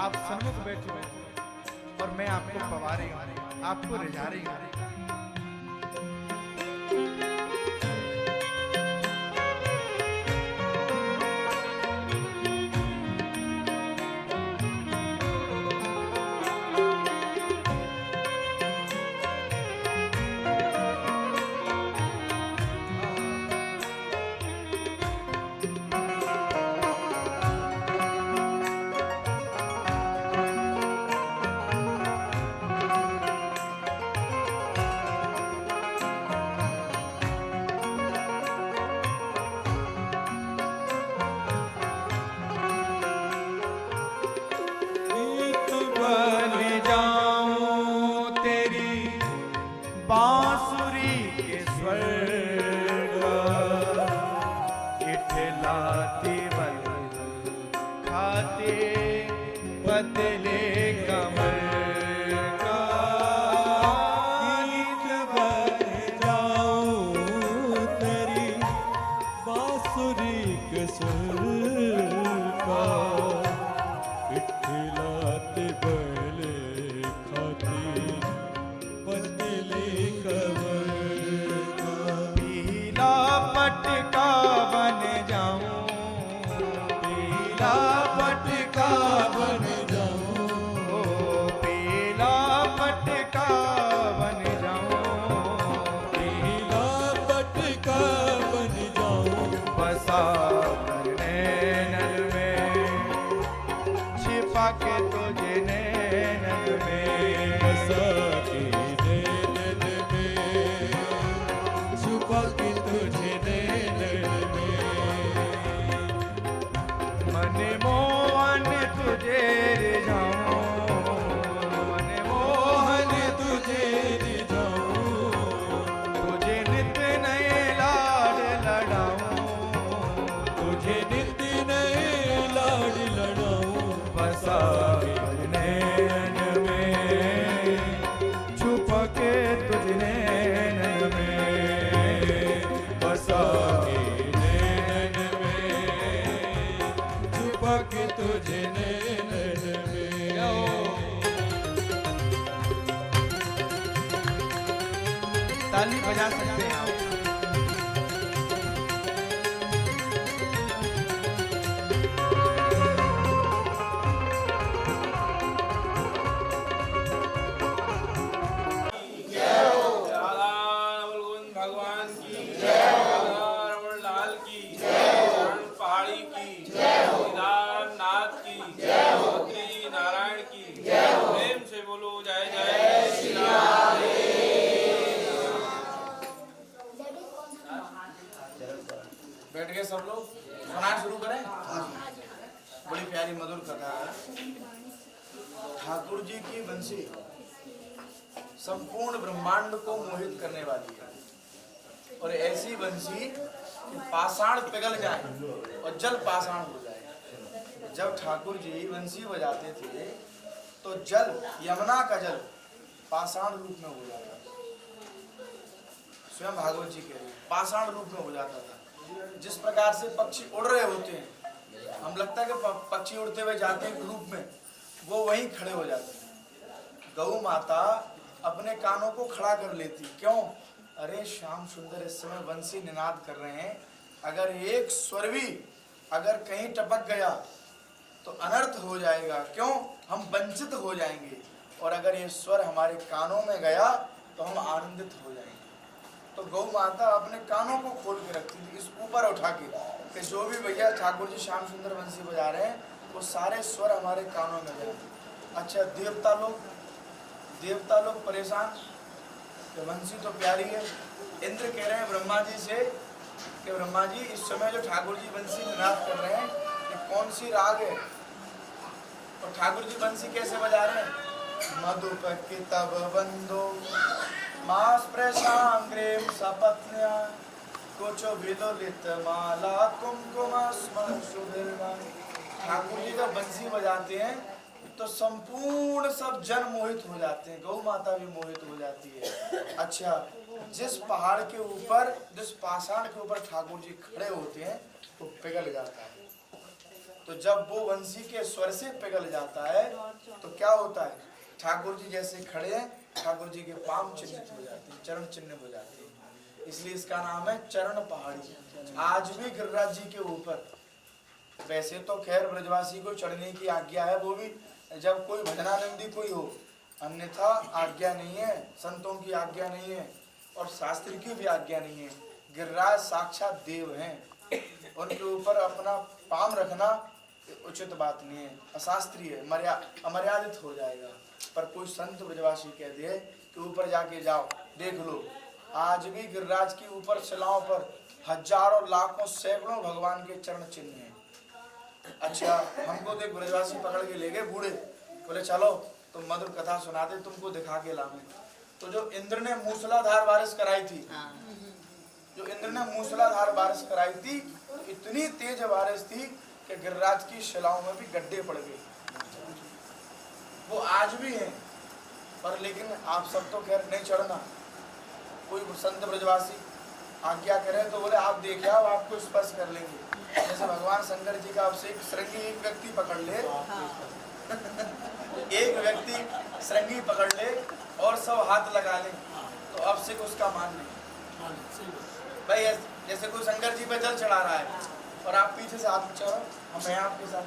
आप सन्मुख बैठे हो और मैं आपको पवा रही हूँ, आपको रिझा रही हूँ। बन जाऊं तेरी बांसुरी के स्वर का, इठलाती बल खाते बदले कमर का, गीत बन जाऊं तेरी बांसुरी के स्वर का, इठलाते बल खाते बदले कमर का, पीला पटका बन जाऊं, पीला पटका बन जाऊं, पीला पटका बन जाऊं, पीला पटका बन जाऊं, बसा करने नैनन में, छिपा के तुझे नैनन में, बसा के नैनन में, छुपा के तुझे नैनन में, मन मोहन तुझे रिझाऊं, मन मोहन तुझे रिझाऊं, तुझे नित नए लाड लड़ाऊं, तुझे नित नए लाड लड़ाऊं, बसा नैनन में, छुपा के तुझे नैनन में, बसा नैनन में, छुपा के तुझे नैनन में। ताली बजा सकते हैं आप। भगवान की जय। बैठ गए सब लोग, सुनाना शुरू करें। बड़ी प्यारी मधुर कथा है। ठाकुर जी की बंसी संपूर्ण ब्रह्मांड को मोहित करने वाली है, और ऐसी बंसी कि पाषाण पिघल जाए और जल पाषाण हो जाए। जब ठाकुर जी बंसी बजाते थे तो जल, यमुना का जल पाषाण रूप में हो जाता था। स्वयं भागवत जी कह रहे हैं, पाषाण रूप में हो जाता था। जिस प्रकार से पक्षी उड़ रहे होते हैं, हम लगता है कि पक्षी उड़ते हुए जाते हैं ग्रुप में, वो वहीं खड़े हो जाते हैं। गौ माता अपने कानों को खड़ा कर लेती, क्यों? अरे श्याम सुंदर इस समय बंसी निनाद कर रहे हैं, अगर एक स्वर भी अगर कहीं टपक गया तो अनर्थ हो जाएगा, क्यों? हम वंचित हो जाएंगे, और अगर ये स्वर हमारे कानों में गया तो हम आनंदित हो जाएंगे। तो गौ माता अपने कानों को खोल के रखती थी, इस ऊपर उठा के, कि जो भी भैया ठाकुर जी श्याम सुंदर बंसी बजा रहे हैं वो सारे स्वर हमारे कानों में जाए। अच्छा, देवता लोग परेशान कि बंसी तो प्यारी है। इंद्र कह रहे हैं ब्रह्मा जी से कि ब्रह्मा जी, इस समय जो ठाकुर जी बंसी निनाद कर रहे हैं ये कौन सी राग है, और ठाकुर जी बंसी कैसे बजा रहे हैं? मधुपति तब बंदो मास प्रसांग्रेम सपत्न्या कोचो विलोलित माला कुमकुमा स्मर सुधीर्मा। ठाकुर जी जब बंसी बजाते हैं तो संपूर्ण सब जन मोहित हो जाते हैं, गौ माता भी मोहित हो जाती है। अच्छा, जिस पहाड़ के ऊपर, जिस पाषाण के ऊपर ठाकुर जी खड़े होते हैं वो पिघल जाता है। तो जब वो बंसी के स्वर से पिघल जाता है तो क्या होता है? ठाकुर जी जैसे खड़े हैं, ठाकुर जी के पांव चिन्हित हो जाते हैं, चरण चिन्ह हो जाते हैं, इसलिए इसका नाम है चरण पहाड़ी। आज भी गिरिराज जी के ऊपर, वैसे तो खैर ब्रजवासी को चढ़ने की आज्ञा है, वो भी जब कोई भजनानंदी कोई हो, अन्यथा आज्ञा नहीं है, संतों की आज्ञा नहीं है और शास्त्र की भी आज्ञा नहीं है। गिरिराज साक्षात देव हैं, उनके ऊपर अपना पाम रखना उचित बात नहीं है, अशास्त्रीय है, अमर्यादित हो जाएगा। पर कोई संत ब्रजवासी कह दे कि ऊपर जाके जाओ, देख लो, आज भी गिरिराज की ऊपर शिलाओं पर हजारों लाखों सैकड़ों भगवान के चरण चिन्ह हैं। अच्छा, हमको तो एक ब्रजवासी पकड़ के ले गए बूढ़े, बोले चलो तुम मधुर कथा सुनाते, तुमको दिखा के लावे। तो जो इंद्र ने मूसलाधार बारिश कराई थी, जो इंद्र ने मूसलाधार बारिश कराई थी, तो इतनी तेज बारिश थी कि गिरिराज की शिलाओं में भी गड्ढे पड़ गए। वो आज भी हैं, पर लेकिन आप सब तो खैर नहीं चढ़ना। कोई संत ब्रजवासी आज्ञा करे तो बोले आप देखे आओ, आपको स्पर्श कर लेंगे। जैसे भगवान शंकर जी का आपसे एक श्रृंगी एक व्यक्ति पकड़ ले, एक व्यक्ति श्रृंगी पकड़ ले और सब हाथ लगा ले, तो अब से उसका मान नहीं। भाई जैसे कोई शंकर जी पे जल चढ़ा रहा है और आप पीछे से हाथ चढ़ो, हम हैं आपके साथ,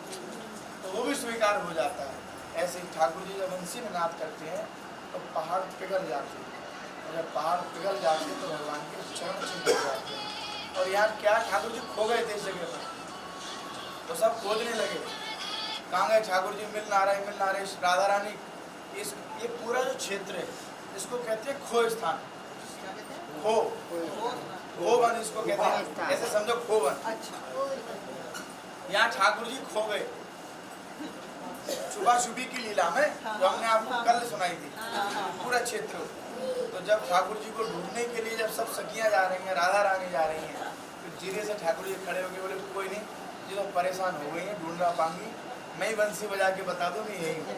तो वो भी स्वीकार हो जाता है। ऐसे ही ठाकुर जी जब बंसी निनाद करते हैं तो पहाड़ पिघल जाते हैं, और जब पहाड़ पिघल जाते हैं तो भगवान के चरण चिन्ह हो जाते हैं। और यहाँ क्या, ठाकुर जी खो गए थे इस जगह पर, तो सब खोजने लगे, कहाँ गए ठाकुर जी, मिल ना रहे। राधा रानी, ये पूरा जो क्षेत्र है इसको कहते हैं खो स्थान, खोवन इसको कहते हैं, ऐसे समझो खोवन। यहाँ ठाकुर जी खो गए छुपा छुपी की लीला में, जो हमने आपको कल सुनाई थी, पूरा क्षेत्र। तो जब ठाकुर जी को ढूंढने के लिए जब सब सखियां जा रही हैं, राधा रानी जा रही हैं, तो धीरे से ठाकुर जी खड़े हो गए, बोले कोई नहीं, जी तो परेशान हो गई हैं, ढूंढ रहा पाऊंगी, मैं ही बंसी बजा के बता दूँ मैं यही हूँ।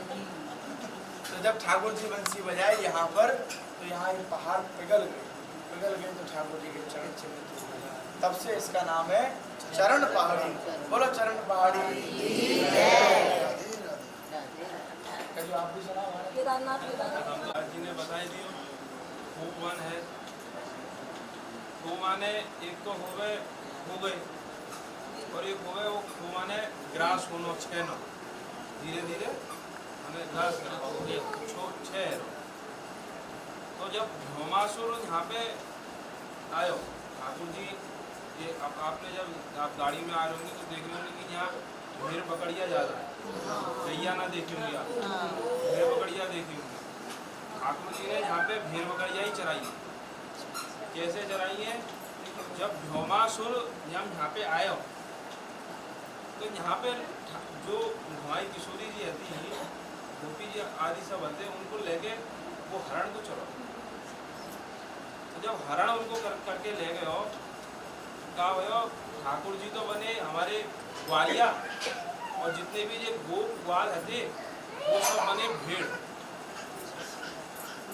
तो जब ठाकुर जी बंसी बजाए यहाँ पर, तो यहाँ ये पहाड़ पिघल गए तो ठाकुर जी के चरण चिन्हित हो गए। तब से इसका नाम है चरण पहाड़ी। बोलो चरण पहाड़ी। आप भी सुना जी ने बताई दी, खूबवन है, खूमाने एक तो हो गए, और एक हो गए वो खूमाने ग्रास होनो छेनो, धीरे धीरे हमें 10 6। तो जब भौमासुर यहाँ पे आयो ठाकुर जी, ये आपने जब आप गाड़ी में आ रहे होंगे तो देख रहे होंगे कि यहाँ भेड़ पकड़िया ज़्यादा है, गैया ना देखी होंगी आप, भेड़ बकरिया देखी होंगी। ठाकुर जी ने यहाँ पे भेड़ बकरिया ही चराई है। कैसे चराई है? जब भौमासुर यहाँ पे आए हो तो यहाँ पे जो हमारी किशोरी जी रहती है, गोपी जी आदि सब होते हैं, उनको लेके वो हरण को चलो। तो जब हरण उनको करके ले गए हो, कहा भयो ठाकुर जी तो बने हमारे ग्वालिया, और जितने भी ये गोप ग्वाल हते वो सब बने भेड़।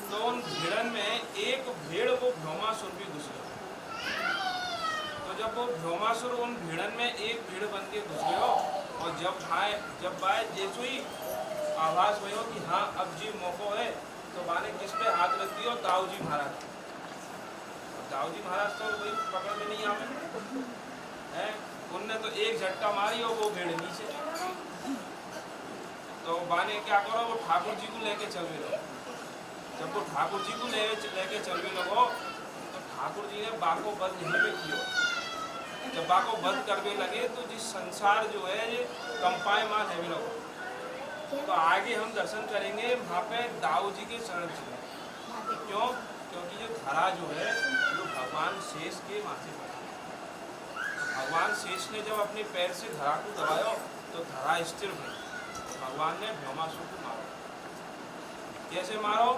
तो उन भेड़न में एक भेड़ वो भौमासुर भी घुस गया। तो जब वो भौमासुर उन भेड़न में एक भेड़ बन के घुस गया, और जब बाय जैसे ही आवाज हुई हो कि हाँ अब जी मौको है, तो बाने किस पे हाथ रख दियो? दाऊ जी महाराज। दाऊ जी महाराज तो वही पकड़ में नहीं आवे हैं, उनने तो एक झटका मारी और वो भेड़ नीचे। तो बाने क्या करो, वो ठाकुर जी को लेके चल गए। जब वो ठाकुर जी को लेके चल गए लगो, तो ठाकुर जी ने बाको बंद यहीं पे किया। जब बाको बंद करने लगे तो जिस संसार जो है ये कंपायमान है लगो। तो आगे हम दर्शन करेंगे वहाँ पे दाऊ जी के शरण जी। क्यों? क्योंकि जो धरा जो है वो भगवान शेष के माथे पर। भगवान शेष ने जब अपने पैर से धरा को दबाया तो धरा स्थिर हुई। भगवान ने भौमासुर को मारा। कैसे मारो?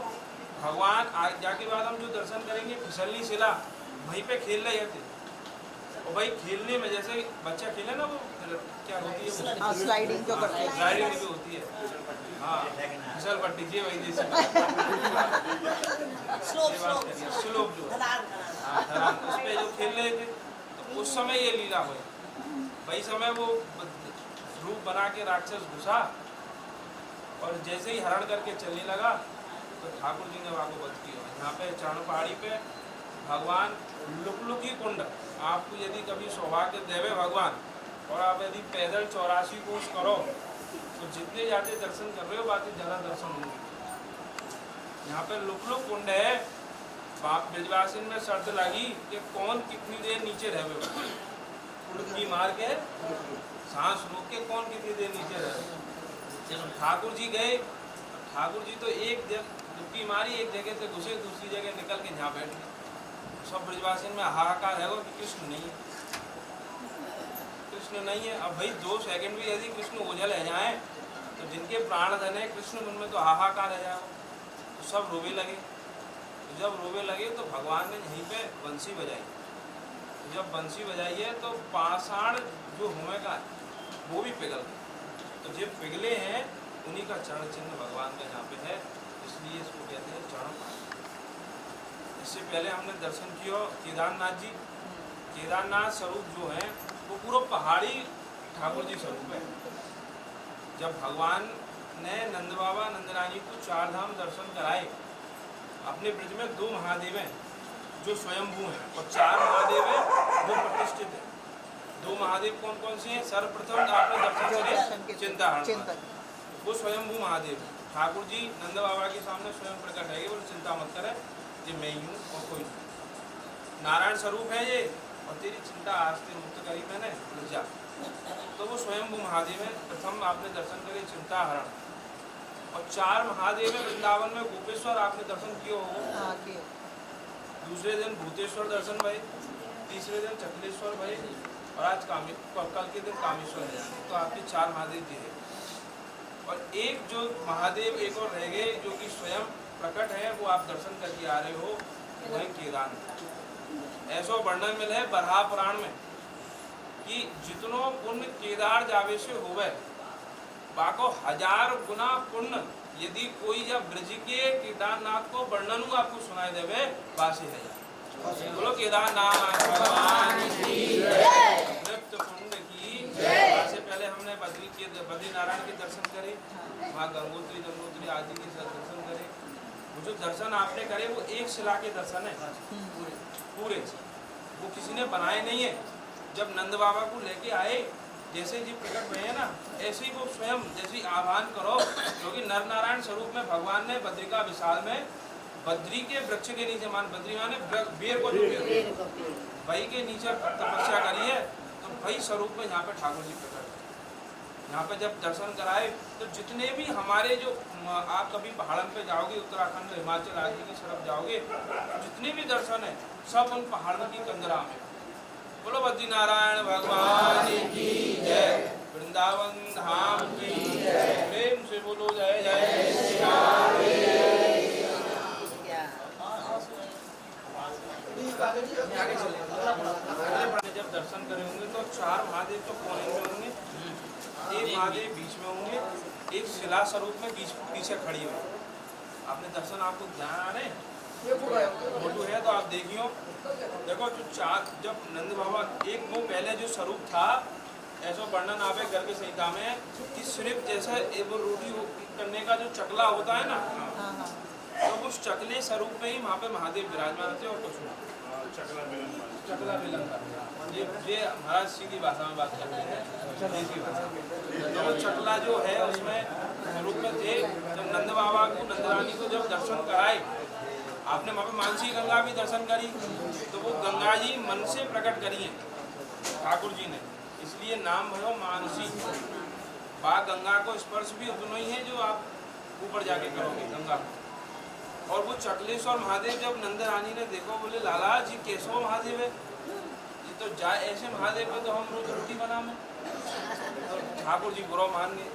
भगवान आज जाके बाद हम जो दर्शन करेंगे, फिसलनी शिला वहीं पे खेल रहे थे। और भाई खेलने में जैसे बच्चा खेले ना, वो क्या होती है, स्लाइडिंग जो करते हैं, स्लाइडिंग भी होती है। हाँ, फिसल पट्टी जी वही जैसे स्लोप जो ढलान, उस पे जो खेल रहे थे, तो उस समय ये लीला हुई। वही समय वो रूप बना के राक्षस घुसा, और जैसे ही हरण करके चलने लगा तो ठाकुर जी ने वहाँ को वध किया। यहाँ पे चरण पहाड़ी पे भगवान लुकलुकी कुंड, आपको यदि कभी सौभाग्य देवे भगवान, और आप यदि पैदल 84 कोस करो तो जितने जाते दर्शन कर रहे हो बाकी ज़्यादा दर्शन होंगे। यहाँ पे लुकलुक कुंड है। बाप ब्रजवासिन में शर्त लगी कि कौन कितनी देर नीचे रहे, उड़की मार के सांस रोक के कौन कितनी देर नीचे रहे। ठाकुर जी गए, ठाकुर जी तो एक डुबकी मारी, एक जगह से घुसे, दूसरी जगह निकल के यहाँ बैठ गए। सब ब्रजवासिन में हाहाकार है वो कि कृष्ण नहीं है, कृष्ण नहीं है। अब भाई 2 सेकंड भी यदि कृष्ण ओझल रह जाए तो जिनके प्राण धन है कृष्ण, उनमें तो हाहाकार रह जाए। तो सब रोवे लगे। तो जब रोवे लगे तो भगवान ने यहीं पे बंसी बजाई। तो जब बंसी बजाई है तो पाषाण जो हुए का वो भी पिघल गए। तो जो पिघले हैं उन्हीं का चरण चिन्ह भगवान का यहाँ पे है, इसलिए इसको कहते हैं चरण पाद। इससे पहले हमने दर्शन किया केदारनाथ जी। केदारनाथ स्वरूप जो है वो पूरा पहाड़ी ठाकुर जी स्वरूप है। जब भगवान ने नंद बाबा नंदरानी को 4 धाम दर्शन कराए, अपने ब्रज में 2 महादेव हैं जो स्वयंभू हैं, और 4 महादेव हैं जो प्रतिष्ठित हैं। 2 महादेव कौन कौन से हैं? सर्वप्रथम आपने दर्शन करे चिंताहरण, वो स्वयंभू महादेव। ठाकुर जी नंद बाबा के सामने स्वयं प्रकट है, बोले चिंता मत करे, ये मैं ही हूँ और कोई नहीं। नारायण स्वरूप है ये, और तेरी चिंता आज से मुक्त करी मैंने, जा। तो वो स्वयंभू महादेव है। प्रथम आपने दर्शन करे चिंताहरण, और 4 महादेव है वृंदावन में। गोपेश्वर आपने दर्शन किया होगा। दूसरे दिन भूतेश्वर दर्शन भये, तीसरे दिन चकलेश्वर भये, और आज कल के दिन कामेश्वर है। तो आपके 4 महादेव जी है। और एक जो महादेव एक और रह गए जो कि स्वयं प्रकट है, वो आप दर्शन करके आ रहे हो, वो है केदारनाथ। ऐसा वर्णन मिला है बरहा पुराण में कि जितनो पुण्य केदार जावे से होवे, बाको 1000 गुना पुण्य यदि कोई जब ब्रज के केदारनाथ को वर्णन आपको सुनाई देवे, बासी है। बोलो केदारनाथ भगवान की जय, नृत्य कुंड की जय। से पहले हमने बद्री नारायण के दर्शन करे, वहाँ गंगोत्री आदि के दर्शन करे। वो जो दर्शन आपने करे वो एक शिला के दर्शन है पूरे, वो किसी ने बनाए नहीं है। जब नंद बाबा को लेके आए, जैसे जी प्रकट हुए हैं ना, ऐसे ही वो स्वयं जैसे आह्वान करो, क्योंकि नर नारायण स्वरूप में भगवान ने बद्रिका विशाल में बद्री के वृक्ष के नीचे, मान बद्री माने बेर को, वही के नीचे तपस्या करी है। तो वही स्वरूप में यहाँ पे ठाकुर जी प्रकट। यहाँ पे जब दर्शन कराए तो जितने भी हमारे जो आप कभी पहाड़न पे जाओगे, उत्तराखंड हिमाचल आदि की तरफ जाओगे, जितने भी दर्शन है सब उन पहाड़ों की कंदरा में। बोलो बद्रीनारायण भगवान की जय, वृंदावन धाम की जय, प्रेम से बोलो जय जय श्री राम। जब दर्शन करे होंगे तो 4 महादेव तो कोने में होंगे, एक महादेव बीच में होंगे, एक शिला स्वरूप में बीच पीछे खड़ी होगी। आपने दर्शन आपको ध्यान आ रहे फोटो है तो आप देखियो। देखो जो 4 जब नंद बाबा एक वो पहले जो स्वरूप था ऐसा वर्णन आवे गर्ग संहिता में कि सिर्फ जैसा वो रोटी करने का जो चकला होता है ना, तो उस चकले स्वरूप में ही वहाँ पे महादेव विराजमान थे और कुछ नहीं। चकला मिलन का ये महाराज सीधी भाषा में बात करते हैं, देसी भाषा। तो चकला जो है उसमें स्वरूप में थे। जब नंद बाबा को नंद रानी को जब दर्शन कराए, आपने वहाँ पे मानसी गंगा भी दर्शन करी, तो वो गंगा जी मन से प्रकट करी है ठाकुर जी ने, इसलिए नाम भयो मानसी। बा गंगा को स्पर्श भी उतना ही है जो आप ऊपर जाके करोगे गंगा को। और वो चकलेश्वर महादेव जब नंद रानी ने देखो, बोले लाला जी कैसो महादेव है, ये तो जाए ऐसे महादेव है तो हम रोज रोटी बनावे। तो ठाकुर जी बुरा मान गए।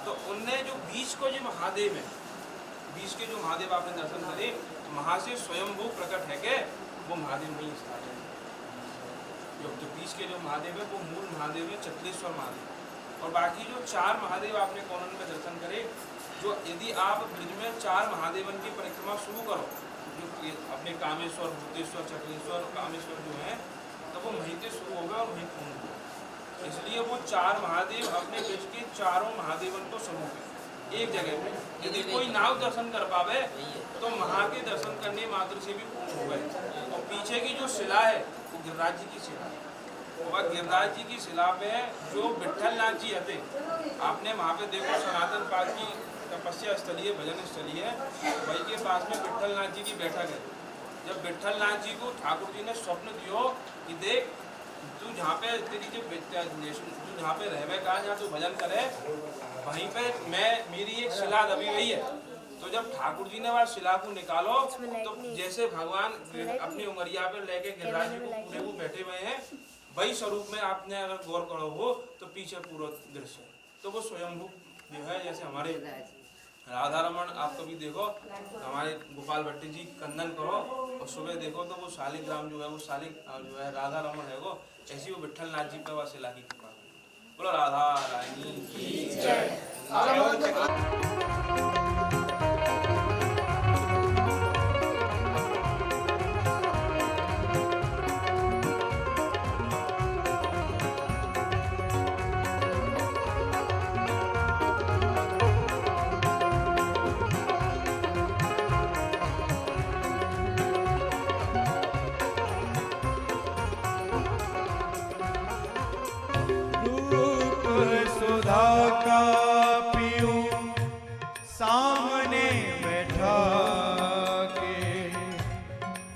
तो उनने जो बीच को जो महादेव है, बीच के जो महादेव आपने दर्शन करे, वहाँ से स्वयंभू प्रकट है के वो महादेव नहीं स्थान है। जो बीच के जो महादेव है वो मूल महादेव है चकलेश्वर महादेव। और बाकी जो 4 महादेव आपने कॉर्नर में दर्शन करे, जो यदि आप ब्रिज में 4 महादेवन की परिक्रमा शुरू करो, जो अपने कामेश्वर, भूतेश्वर, चकलेश्वर, कामेश्वर जो है, तो वो वहीं से शुरू होगा और वहीं पूर्ण होगा। इसलिए वो 4 महादेव अपने ब्रिज के 4 महादेवन को समूह एक जगह पे। यदि कोई नाव दर्शन कर पावे तो वहाँ के दर्शन करने मात्र से भी पूर्ण हो गए। और पीछे की जो शिला है वो गिरिराज जी की शिला है। वह गिरिराज जी की शिला पे जो विठल नाथ जी हते, आपने वहाँ पे देखो सनातन पाद की तपस्या स्थली है, भजन स्थली है, वही के पास में विठल नाथ जी की बैठक है। जब विठल नाथ जी को ठाकुर जी ने स्वप्न दियो कि देख तू जहाँ पे तेरी जो तू जहाँ पे रहवे कहा, जहाँ तू भजन करे, वहीं पे मेरी एक शिला दबी हुई है। तो जब ठाकुर जी ने वह शिला को निकालो, तो जैसे भगवान अपनी उंगरिया पे लेके गिरिराज जी को पूरे को बैठे हुए हैं, वही स्वरूप में आपने अगर गौर करो हो तो पीछे पूरा दृश्य, तो वो स्वयंभू जो है। जैसे हमारे राधा रमन आप कभी देखो, हमारे गोपाल भट्टी जी कंदन करो और सुबह देखो तो वो शालिग्राम जो है वो जो है राधा रमन है वो, ऐसी वो विठल नाथ जी पे वह शिला की कृपा। बोलो राधा रानी की जय। सामने बैठा के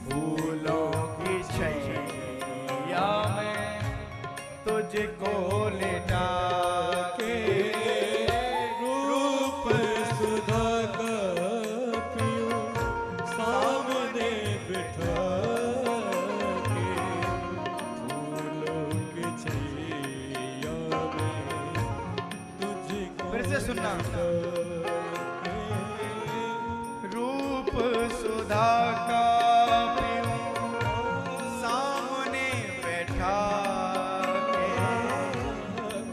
फूलों की छैया में तुझको लेटा के, रूप सुधा का पियो सामने बैठा के फूलों की छैया में तुझको। फिर से सुनना। सुधा का पीऊं सामने बैठा के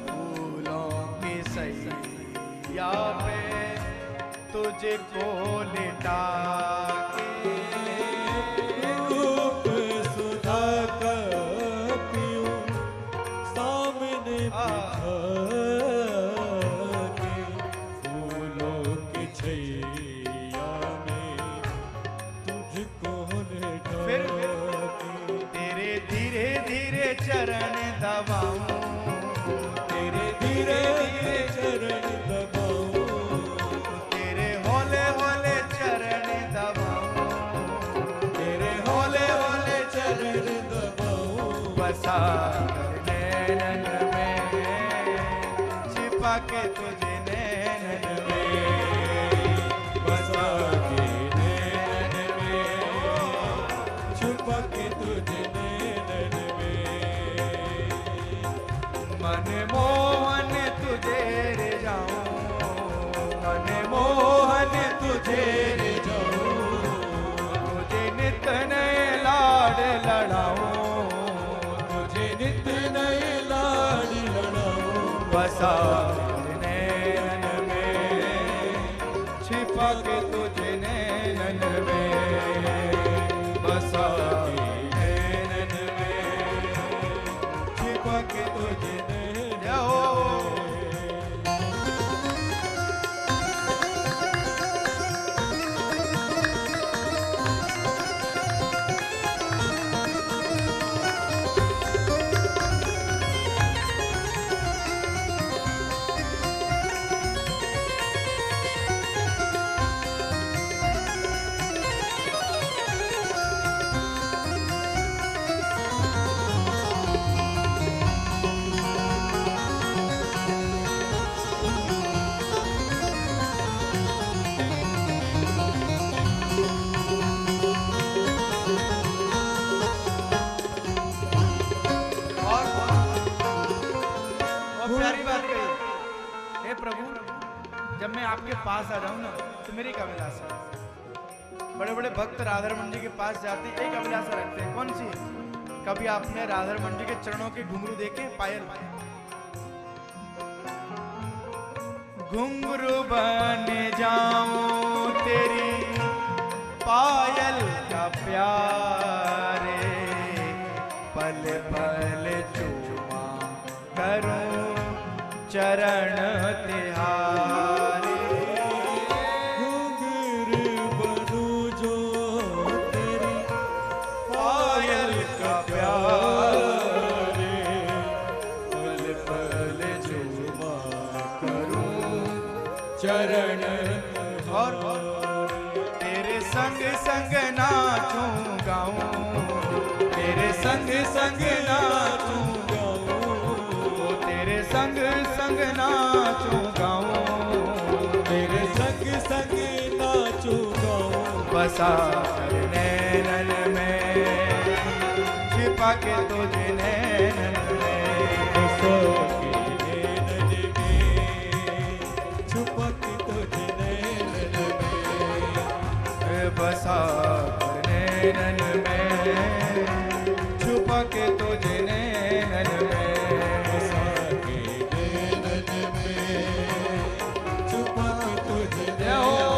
फूलों की सैया पे तुझको लेटा के, रूप सुधा का पीऊं सामने बैठा के फूलों की छैया तेरे धीरे धीरे चरण दबाऊं, तेरे धीरे धीरे चरण दबाऊं, तेरे हौले हौले चरण दबाऊं, तेरे हौले हौले चरण दबाऊं। बसा कर नैनन में छिपा के तुझे नैनन में, बसा के नैनन में छुपा के तुझे नैनन में। मन मोहन तुझे रे जाऊं, मन मोहन तुझे रे जाऊं, तुझे नित नए लाड लड़ाऊं, तुझे नित नए लाड लड़ाऊं, बसा नैनन में छिपा के तुझे नैनन में, बसा नैनन में छिपा के तुझे नैनन में। जब मैं आपके पास आ जाऊं ना तो मेरी एक अभिलाषा है। बड़े बड़े भक्त राधारमण जी के पास जाते हैं, एक अभिलाषा रखते हैं। कौन सी? कभी आपने राधारमण जी के चरणों के घुंघरू देखे? पायल घुंघरू बन जाऊं तेरी पायल का प्यारे, पल पल चूमा करूं चरण तिहारे, घुंघरू बनूं जो तेरी पायल का प्यारे, पल पल चूमा करूं चरण और तेरे संग संग नाचूं गाऊं, तेरे संग संग नाचूं गाऊं, तेरे संग संग नाचूं गाऊं, तेरे संग संग नाचूं गाऊं, बसा नैनन में छिपा के तुझे नैनन में, बसा के नैनन में छुपा के तुझे नैनन में, बसा नैनन में छुपा के तुझे नैनन में, बसा के नैनन में छुपा के तुझे नैनन में।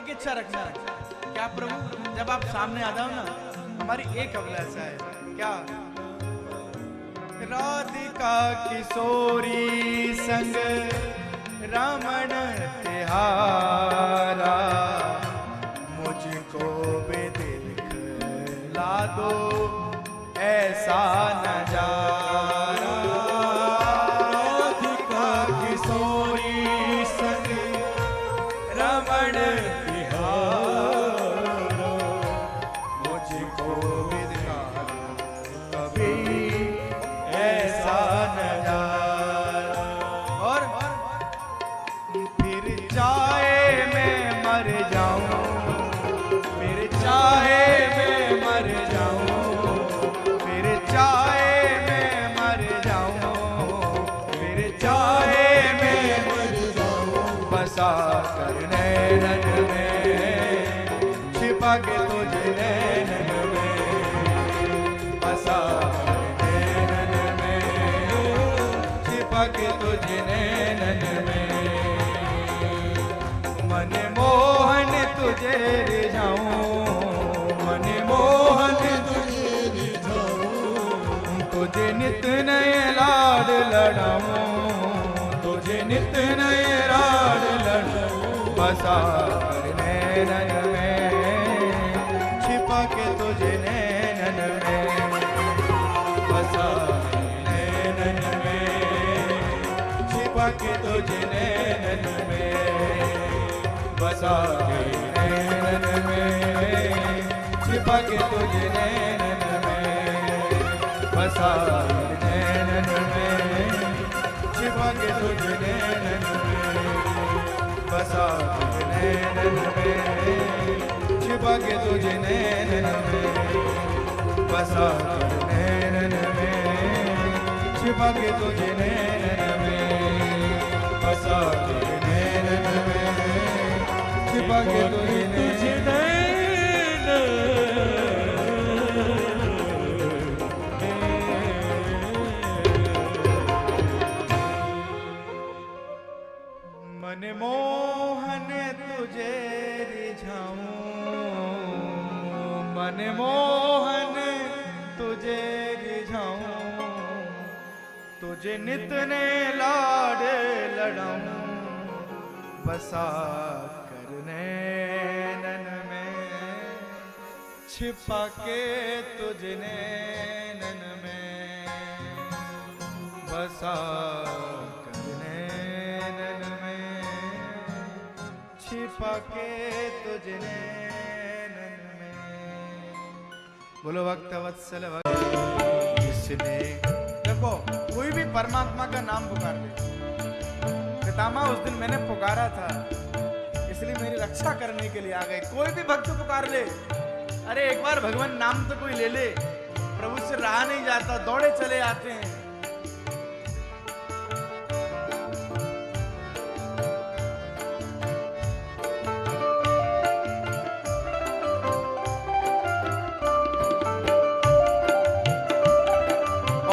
इच्छा रखना क्या प्रभु, जब आप सामने आ जाओ ना, हमारी एक अभिलाषा है। क्या? राधिका किशोरी संग रमण तिहारा, मुझको भी दिखला दो ऐसा नजारा, राधिका किशोरी संग रमण नैनन में छिपा के तुझे नैनन में, बसा नैनन में छिपा के तुझे नैनन में, मन मोहन तुझे रिझाऊं, मन मोहन तुझे तुझे नित नए लाड लड़ाऊं, तुझे नित नए लाड लड़ाऊं, बसा कर नैनन में, छिपा के तुझे नैनन में, बसा नैनन में, छिपा के तुझे नैनन में, बसा के नैनन में, छिपा के तुझे नैनन में, बसा नैनन में, छिपा के तुझे नैनन में, बसा नैनन में, छिपा के तुझे नैनन में, बसा नैनन में, छिपा के तुझे नैनन में, बसा नैनन में, छिपा के तुझे मन मोहन तुझे रिझाऊं, मन मोहन तुझे रिझाऊं, तुझे नित ने लाड लड़ाऊं, बसा कर नैनन में, छिपा के तुझे नैनन में, बसा कर नैनन में, छिपा के तुझे नैनन में। बोलो भक्त वत्सल भक्त। जिसने देखो कोई भी परमात्मा का नाम पुकार ले, पितामह उस दिन मैंने पुकारा था इसलिए मेरी रक्षा करने के लिए आ गए। कोई भी भक्त पुकार ले, अरे एक बार भगवान नाम तो कोई ले ले, प्रभु से रहा नहीं जाता, दौड़े चले आते हैं।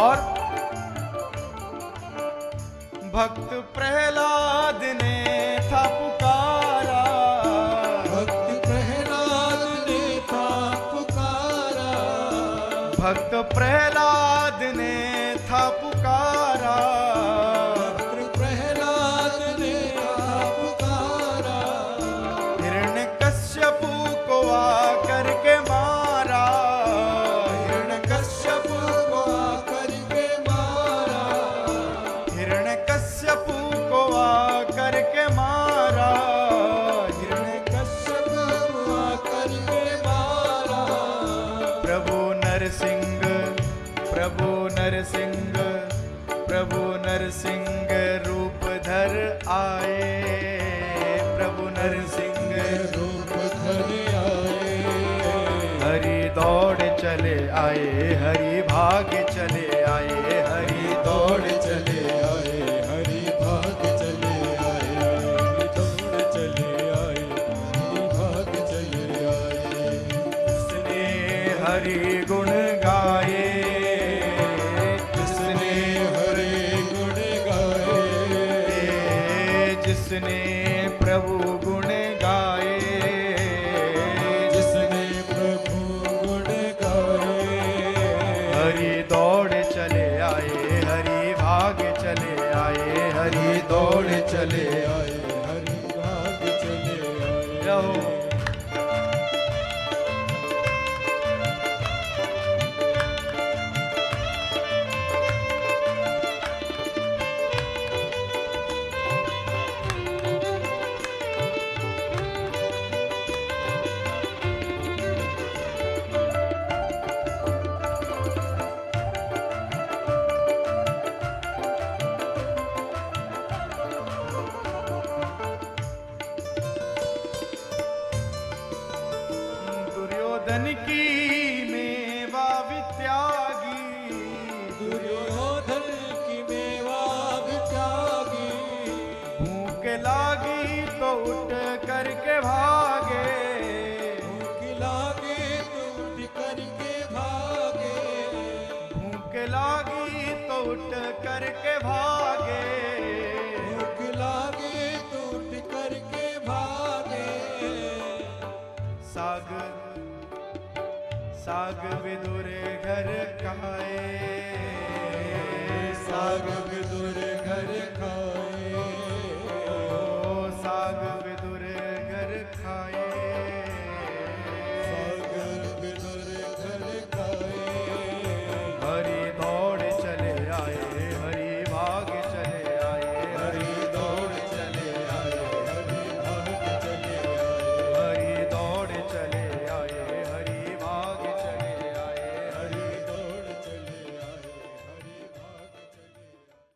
और भक्त प्रहलाद ने था पुकारा, भक्त प्रहलाद ने था पुकारा, भक्त प्रहलाद ने था पुकारा, भक्त प्रहलाद ने था पुकारा, हिरण्यकश्यपु को आकर के मारा, हिरण्यकश्यप को आकर के मारा, हिरण्यकश्यपु को आकर के मारा, हिरण्यकश्यप को आकर के मारा, प्रभु नरसिंह, प्रभु नरसिंह, प्रभु नरसिंह रूप धर आए, प्रभु नरसिंह रूप धर आए, हरि दौड़ चले आए, हरि भाग चले आए, हरि दौड़ चले आए, हरि भाग चले आए, हरि दौड़ चले आए, हरि भाग चले आए, जिसने हरि गुण गाए, जिसने हरि गुण गाए, जिसने प्रभु गुण गाए, जिसने प्रभु गुण गाए, हरि दौड़ चले आए, हरि भाग चले आए, हरि दौड़ चले आए, हरि भाग चले आए। रहो। दुर्योधन की मेवा वित्यागी, दुर्योधन की मेवा त्यागी, भूख लागी तो उठ करके भागे, भूख लागे तो उठ करके भागे, भूख लागी तो उठ करके भागे, भूख लागे तो उठ करके भागे, सागर साग विदुर घर खाए, साग विदुर घर खाए,